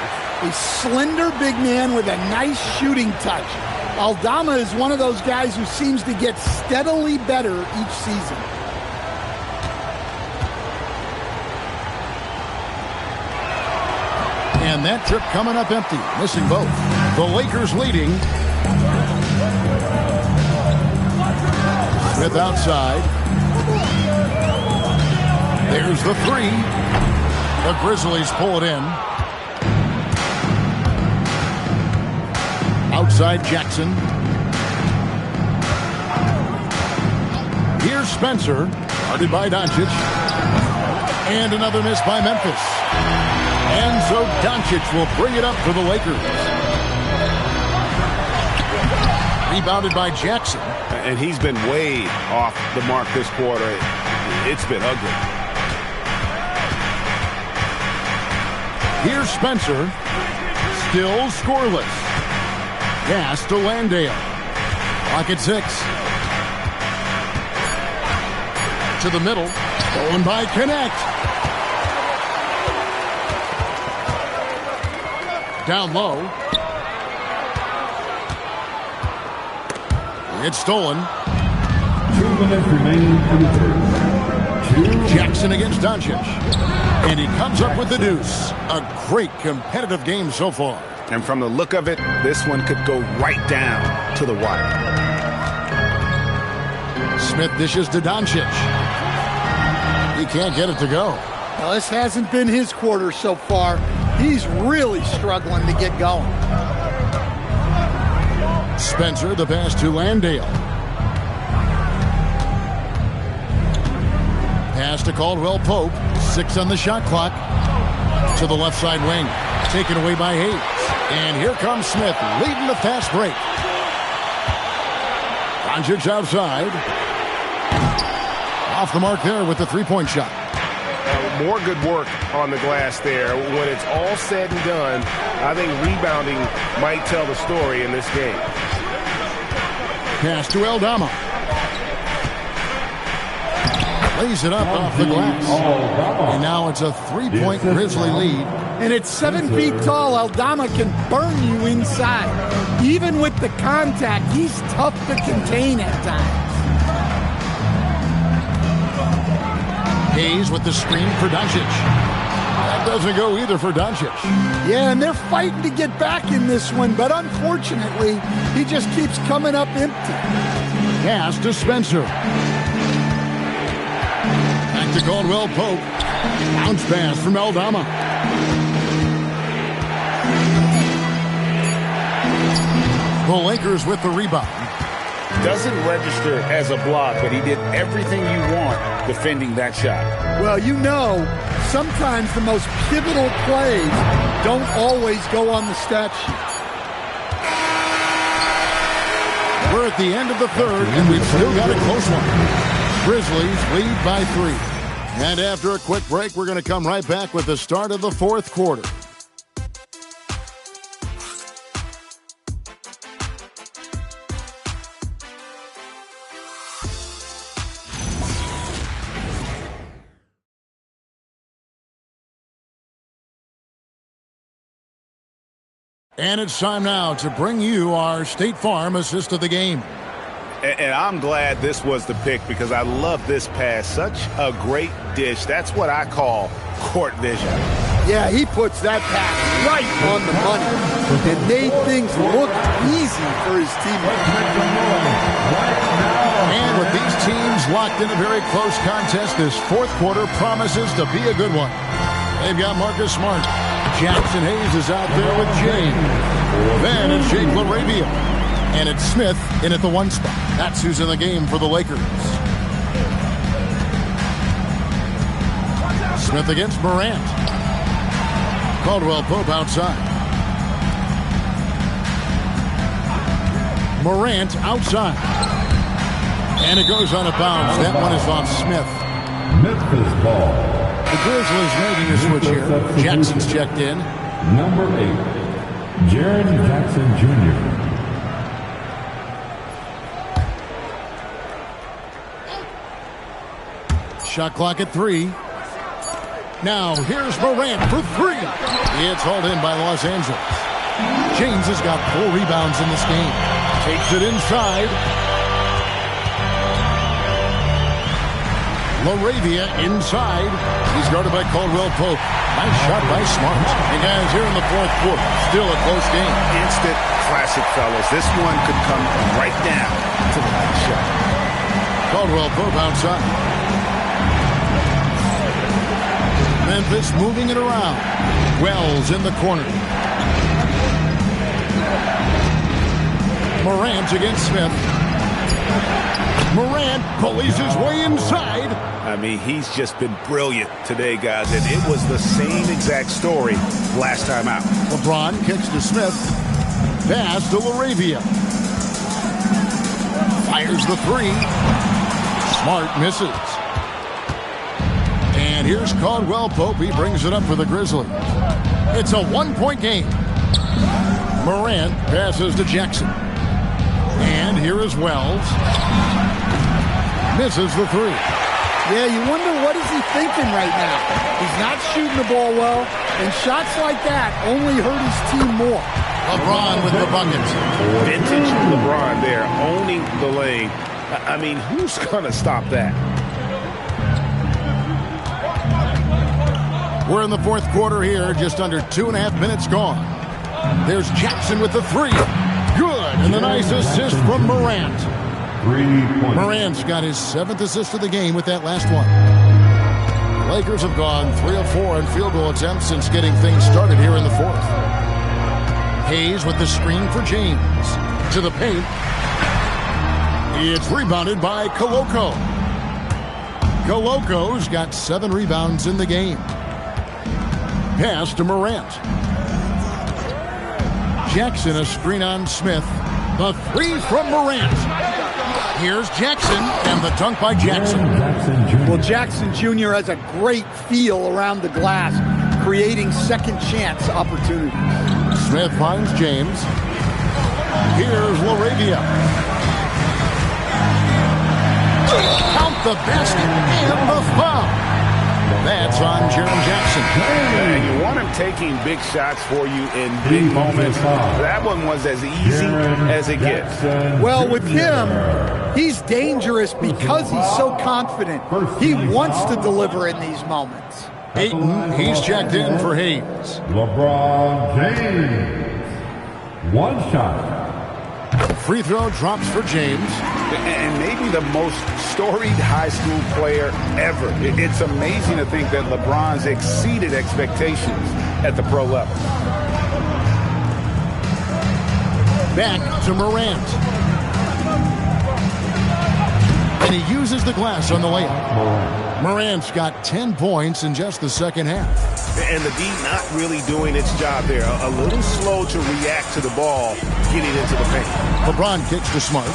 A slender big man with a nice shooting touch. Aldama is one of those guys who seems to get steadily better each season. And that trip coming up empty, missing both. The Lakers leading. Smith outside. There's the 3. The Grizzlies pull it in. Outside Jackson. Here's Spencer, guarded by Doncic. And another miss by Memphis. And so Doncic will bring it up for the Lakers. Rebounded by Jackson. And he's been way off the mark this quarter. It's been ugly. Here's Spencer. Still scoreless. Pass to Landale. Clock at 6. To the middle. Stolen by Connect. Down low. It's stolen. 2 minutes remaining in the third. Jackson against Doncic. And he comes up with the deuce. A great competitive game so far. And from the look of it, this one could go right down to the wire. Smith dishes to Doncic. He can't get it to go. Well, this hasn't been his quarter so far. He's really struggling to get going. Spencer, the pass to Landale. Pass to Caldwell Pope. 6 on the shot clock. To the left side wing. Taken away by Hayes. And here comes Smith, leading the fast break. Doncic outside. Off the mark there with the three-point shot. More good work on the glass there. When it's all said and done, I think rebounding might tell the story in this game. Pass to Aldama. Lays it up off the glass. And now it's a 3-point Grizzly lead. And at 7 feet tall, Aldama can burn you inside. Even with the contact, he's tough to contain at times. Hayes with the screen for Doncic. That doesn't go either for Doncic. Yeah, and they're fighting to get back in this one, but unfortunately, he just keeps coming up empty. Pass to Spencer. Back to Caldwell Pope. Bounce pass from Aldama. The Lakers with the rebound. Doesn't register as a block, but he did everything you want defending that shot. Well, you know, sometimes the most pivotal plays don't always go on the stat sheet. We're at the end of the third, and we've still got a close one. Grizzlies lead by 3. And after a quick break, we're going to come right back with the start of the fourth quarter. And it's time now to bring you our State Farm assist of the game. And I'm glad this was the pick because I love this pass. Such a great dish. That's what I call court vision. Yeah, he puts that pass right on the money and made things look easy for his teammates. And with these teams locked in a very close contest, this fourth quarter promises to be a good one. They've got Marcus Smart. Jackson Hayes is out there with Jay. Then it's Jake LaRavia. And it's Smith in at the 1 spot. That's who's in the game for the Lakers. Smith against Morant. Caldwell Pope outside. Morant outside. And it goes out of bounds. That one is on Smith. Memphis ball. The Grizzlies making a switch here. Jackson's checked in. Number 8, Jaren Jackson Jr. Shot clock at 3. Now here's Morant for 3. It's hauled in by Los Angeles. James has got 4 rebounds in this game. Takes it inside. LaRavia inside. He's guarded by Caldwell Pope. Nice shot by Smart. And guys, here in the fourth quarter, still a close game. Instant classic, fellas. This one could come right down to the last shot. Caldwell Pope outside. Memphis moving it around. Wells in the corner. Morant against Smith. Morant pulleys his way inside. I mean, he's just been brilliant today, guys, and it was the same exact story last time out. LeBron kicks to Smith. Pass to LaRavia. Fires the 3. Smart misses. And here's Caldwell Pope. He brings it up for the Grizzlies. It's a 1-point game. Morant passes to Jackson. And here is Wells. Misses the 3. Yeah, you wonder what is he thinking right now. He's not shooting the ball well, and shots like that only hurt his team more. LeBron with the bucket. Vintage LeBron there, owning the lane. I mean, who's going to stop that? We're in the fourth quarter here, just under 2.5 minutes gone. There's Jackson with the 3. Good, and a nice assist from Morant. 3 points. Morant's got his 7th assist of the game with that last one. The Lakers have gone 3 of 4 in field goal attempts since getting things started here in the fourth. Hayes with the screen for James. To the paint. It's rebounded by Koloko. Koloko's got 7 rebounds in the game. Pass to Morant. Jackson, a screen on Smith. The 3 from Morant. Here's Jackson, and the dunk by Jackson. Well, Jackson Jr. has a great feel around the glass, creating second chance opportunities. Smith finds James. Here's LaRavia. Count the basket and the foul. That's on Jaren Jackson. And you want him taking big shots for you in big moments. That one was as easy as it gets. Well, with him, he's dangerous because he's so confident. He wants to deliver in these moments. Ayton, he's checked in for Hayes. LeBron James. 1 shot. Free throw drops for James. And maybe the most storied high school player ever. It's amazing to think that LeBron's exceeded expectations at the pro level. Back to Morant. And he uses the glass on the layup. Morant's got 10 points in just the second half. And the D not really doing its job there. A little slow to react to the ball getting into the paint. LeBron kicks to Smart.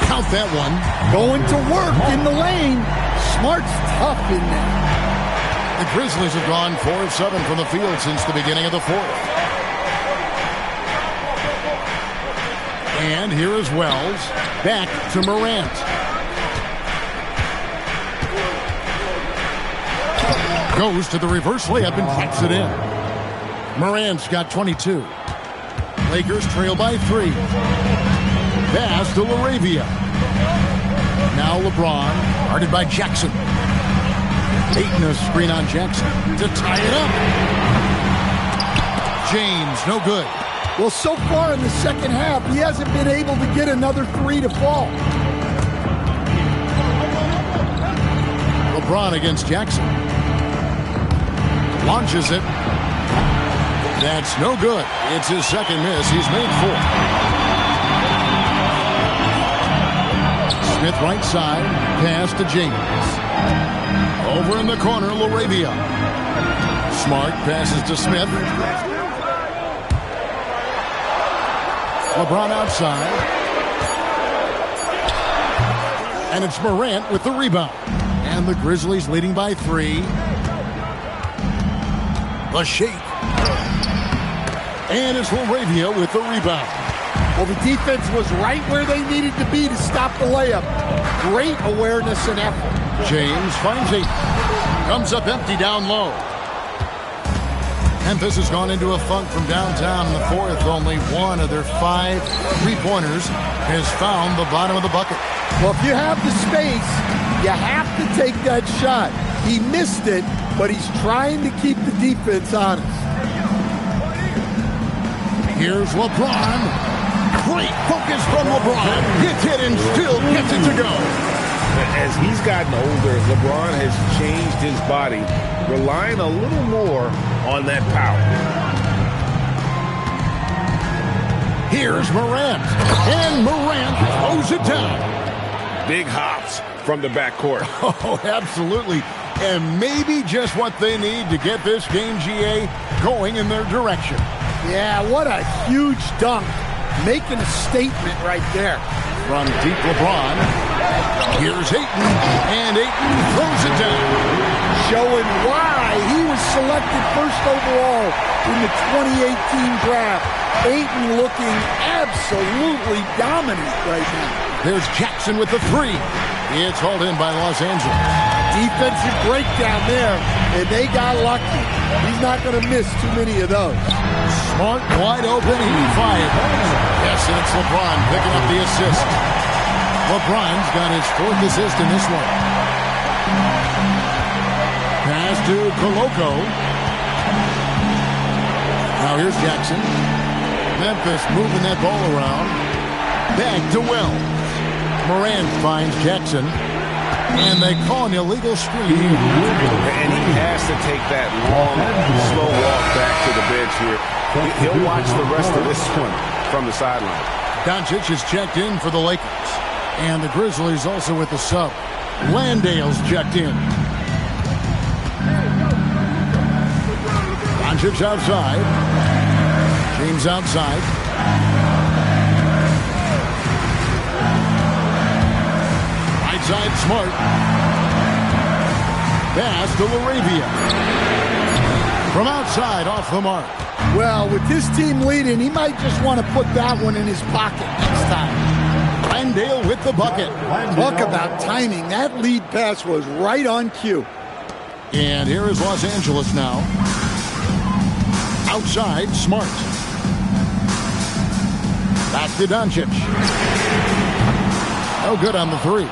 Count that one. Going to work in the lane. Smart's tough in there. The Grizzlies have gone 4 of 7 from the field since the beginning of the fourth. And here is Wells. Back to Morant. Goes to the reverse layup and puts it in. Morant's got 22. Lakers trail by 3. Pass to LaRavia. Now LeBron, guarded by Jackson. Ayton a screen on Jackson to tie it up. James, no good. Well, so far in the second half, he hasn't been able to get another 3 to fall. LeBron against Jackson. Launches it. That's no good. It's his second miss. He's made 4. Smith right side, pass to James. Over in the corner, LaRavia. Smart passes to Smith. LeBron outside. And it's Morant with the rebound. And the Grizzlies leading by 3. The shake. And it's Laravia with the rebound. Well, the defense was right where they needed to be to stop the layup. Great awareness and effort. James finds it. Comes up empty down low. Memphis has gone into a funk from downtown in the fourth. Only one of their 5 3-pointers has found the bottom of the bucket. Well, if you have the space, you have to take that shot. He missed it, but he's trying to keep the defense honest. Here's LeBron. Great focus from LeBron. Hits it and still gets it to go. As he's gotten older, LeBron has changed his body, relying a little more on that power. Here's Morant. And Morant throws it down. Big hops from the backcourt. Oh, absolutely. And maybe just what they need to get this game, GA, going in their direction. Yeah, what a huge dunk. Making a statement right there. From deep LeBron. Here's Ayton. And Ayton throws it down. Showing why he was selected first overall in the 2018 draft. Ayton looking absolutely dominant right now. There's Jackson with the 3. It's hauled in by Los Angeles. Defensive breakdown there, and they got lucky. He's not going to miss too many of those. Smart, wide open, he fires. Yes, and it's LeBron picking up the assist. LeBron's got his 4th assist in this one. Pass to Koloko. Now here's Jackson. Memphis moving that ball around. Back to Wells. Morant finds Jackson. And they call an illegal screen. And he has to take that long, slow walk back to the bench here. He'll watch the rest of this one from the sideline. Doncic is checked in for the Lakers. And the Grizzlies also with the sub. Landale's checked in. Doncic outside. James outside. Right side, Smart. Pass to Laravia. From outside, off the mark. Well, with this team leading, he might just want to put that one in his pocket next time. Landale with the bucket. Talk about timing. That lead pass was right on cue. And here is Los Angeles now. Outside, Smart. Back to Doncic. No good on the 3.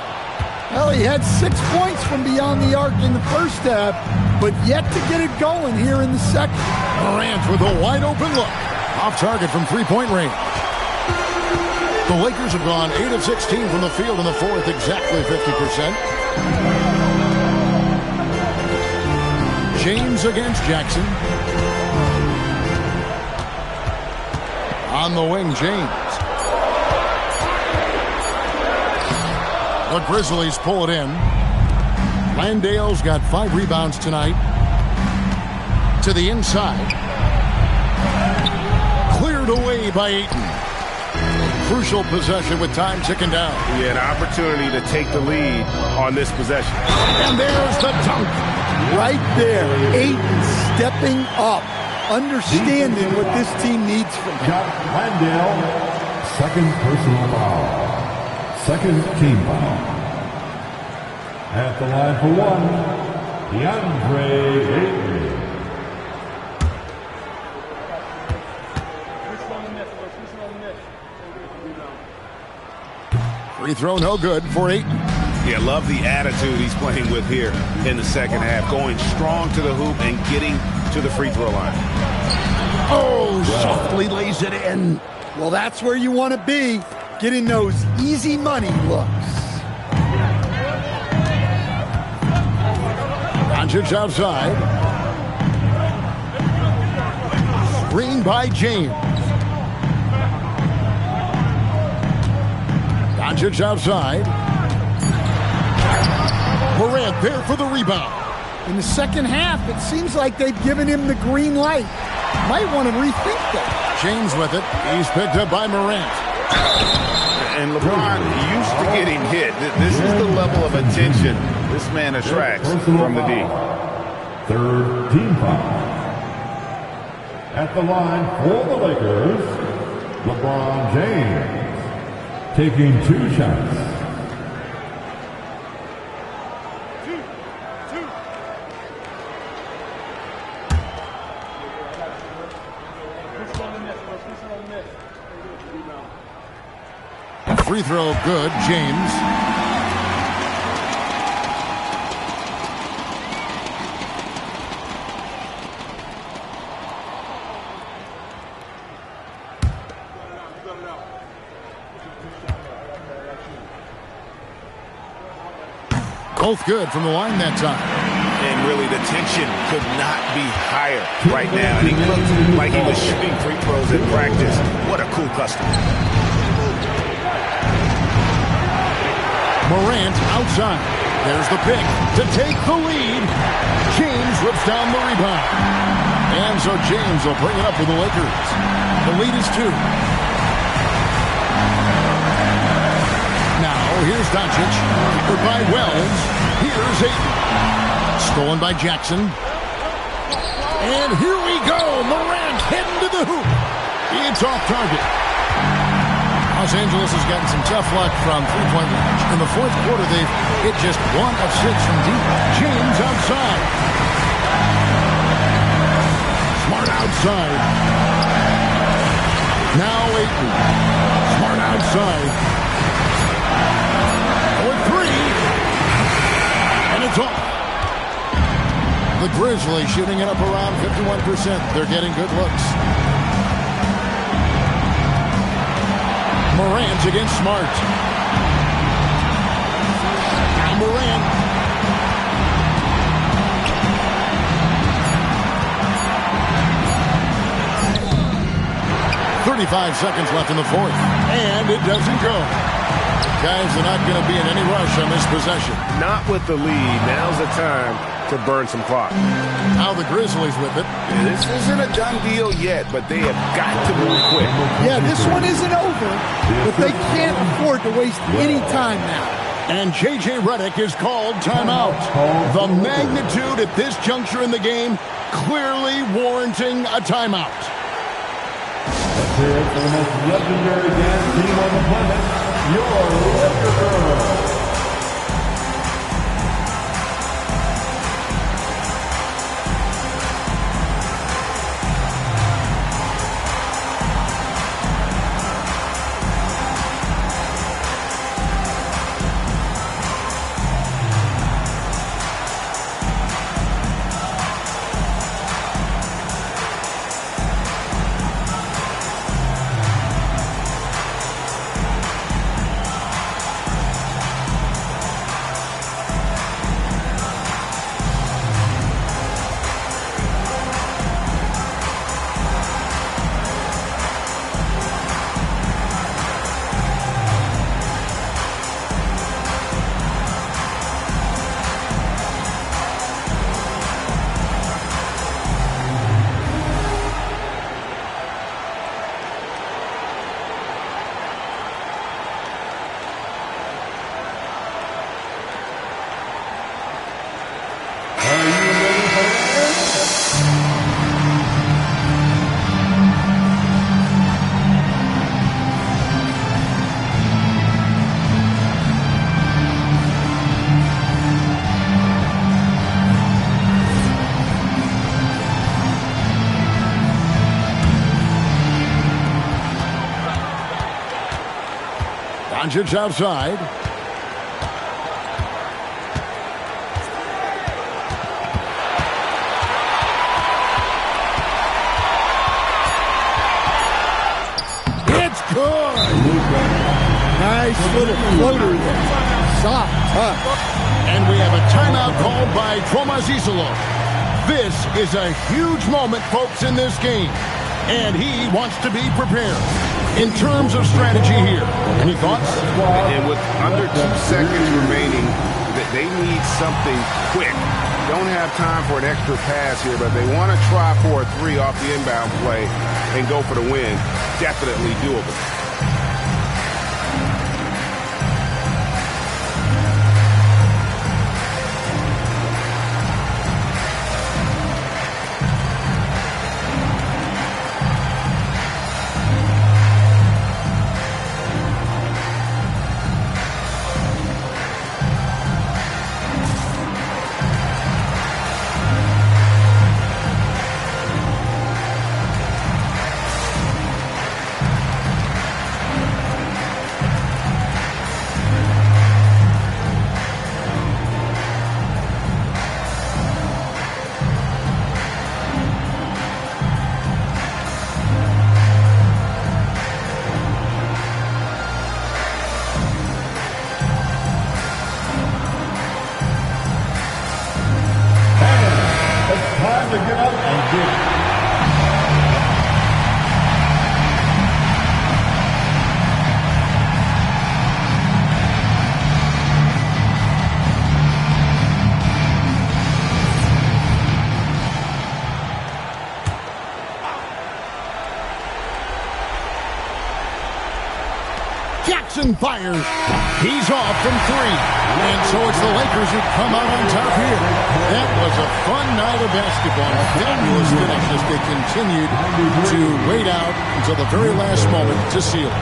Well, he had 6 points from beyond the arc in the first half, but yet to get it going here in the second. Morant with a wide open look. Off target from 3-point range. The Lakers have gone 8 of 16 from the field in the fourth, exactly 50%. James against Jackson. On the wing, James. The Grizzlies pull it in. Landale's got 5 rebounds tonight. To the inside. Cleared away by Ayton. Crucial possession with time ticking down. Yeah, an opportunity to take the lead on this possession. And there's the dunk. Right there. Ayton stepping up. Understanding what this team needs from him. Landale, second personal foul. Second team foul. At the line for 1, DeAndre Ayton. Free throw no good for Ayton. Yeah, love the attitude he's playing with here in the second half. Going strong to the hoop and getting to the free throw line. Oh, softly lays it in. Well, that's where you want to be. Getting those easy money looks. Doncic outside. Screen by James. Doncic outside. Morant there for the rebound. In the second half, it seems like they've given him the green light. Might want to rethink that. James with it. He's picked up by Morant. And LeBron used to getting hit. This is the level of attention this man attracts from the D. Third team foul. At the line for the Lakers, LeBron James taking 2 shots. Free throw good, James. Both good from the line that time. And really, the tension could not be higher right now. And he looked like he was shooting free throws in practice. What a cool customer. Morant outside. There's the pick to take the lead. James rips down the rebound. And so James will bring it up for the Lakers. The lead is 2. Now here's Doncic. Goodbye Wells. Here's Ayton. Stolen by Jackson. And here we go. Morant heading to the hoop. It's off target. Los Angeles has gotten some tough luck from three-point range. In the fourth quarter, they've hit just 1 of 6 from deep. James outside. Smart outside. Now Ayton. Smart outside. 4-3. And it's off. The Grizzlies shooting it up around 51%. They're getting good looks. Morant against Smart. Now Morant. "35 seconds left in the fourth. And it doesn't go. Guys are not going to be in any rush on this possession. Not with the lead. Now's the time to burn some clock. Now the Grizzlies with it. This isn't a done deal yet, but they have got to move quick. Yeah, this one isn't over, but they can't afford to waste any time now. And J.J. Redick is called timeout. The magnitude at this juncture in the game clearly warranting a timeout. Let's hear it for the most legendary dance team on the planet, your Lakers. Doncic outside. It's good. Nice little floater there. Soft touch. And we have a timeout called by Tomas Isolo. This is a huge moment, folks, in this game. And he wants to be prepared. In terms of strategy here, any thoughts? And with under 2 seconds remaining, they need something quick. don't have time for an extra pass here, but they want to try for a 3 off the inbound play and go for the win. Definitely doable. To get up and get Jackson fires. He's off from 3. And so it's the Lakers who come out on top here. That was a fun night of basketball. Fabulous finish as they continued to wait out until the very last moment to seal it.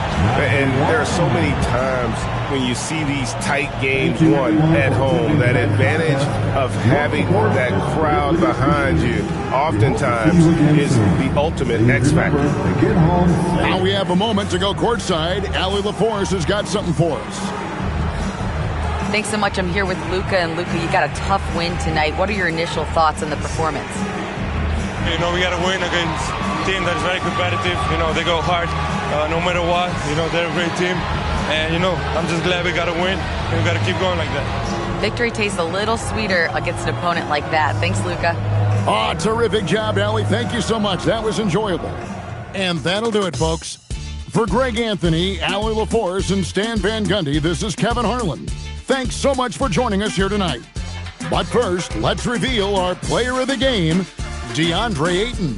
And there are so many times when you see these tight games won at home, that advantage of having that crowd behind you oftentimes is the ultimate X factor. Now we have a moment to go courtside. Allie LaForce has got something for us. Thanks so much. I'm here with Luka. And Luka, you got a tough win tonight. What are your initial thoughts on the performance? We got to win against a team that is very competitive. They go hard no matter what. They're a great team. And, I'm just glad we got to win. And we got to keep going like that. Victory tastes a little sweeter against an opponent like that. Thanks, Luka. Oh, terrific job, Allie. Thank you so much. That was enjoyable. And that'll do it, folks. For Greg Anthony, Allie LaForce, and Stan Van Gundy, this is Kevin Harlan. Thanks so much for joining us here tonight. But first, let's reveal our player of the game, DeAndre Ayton.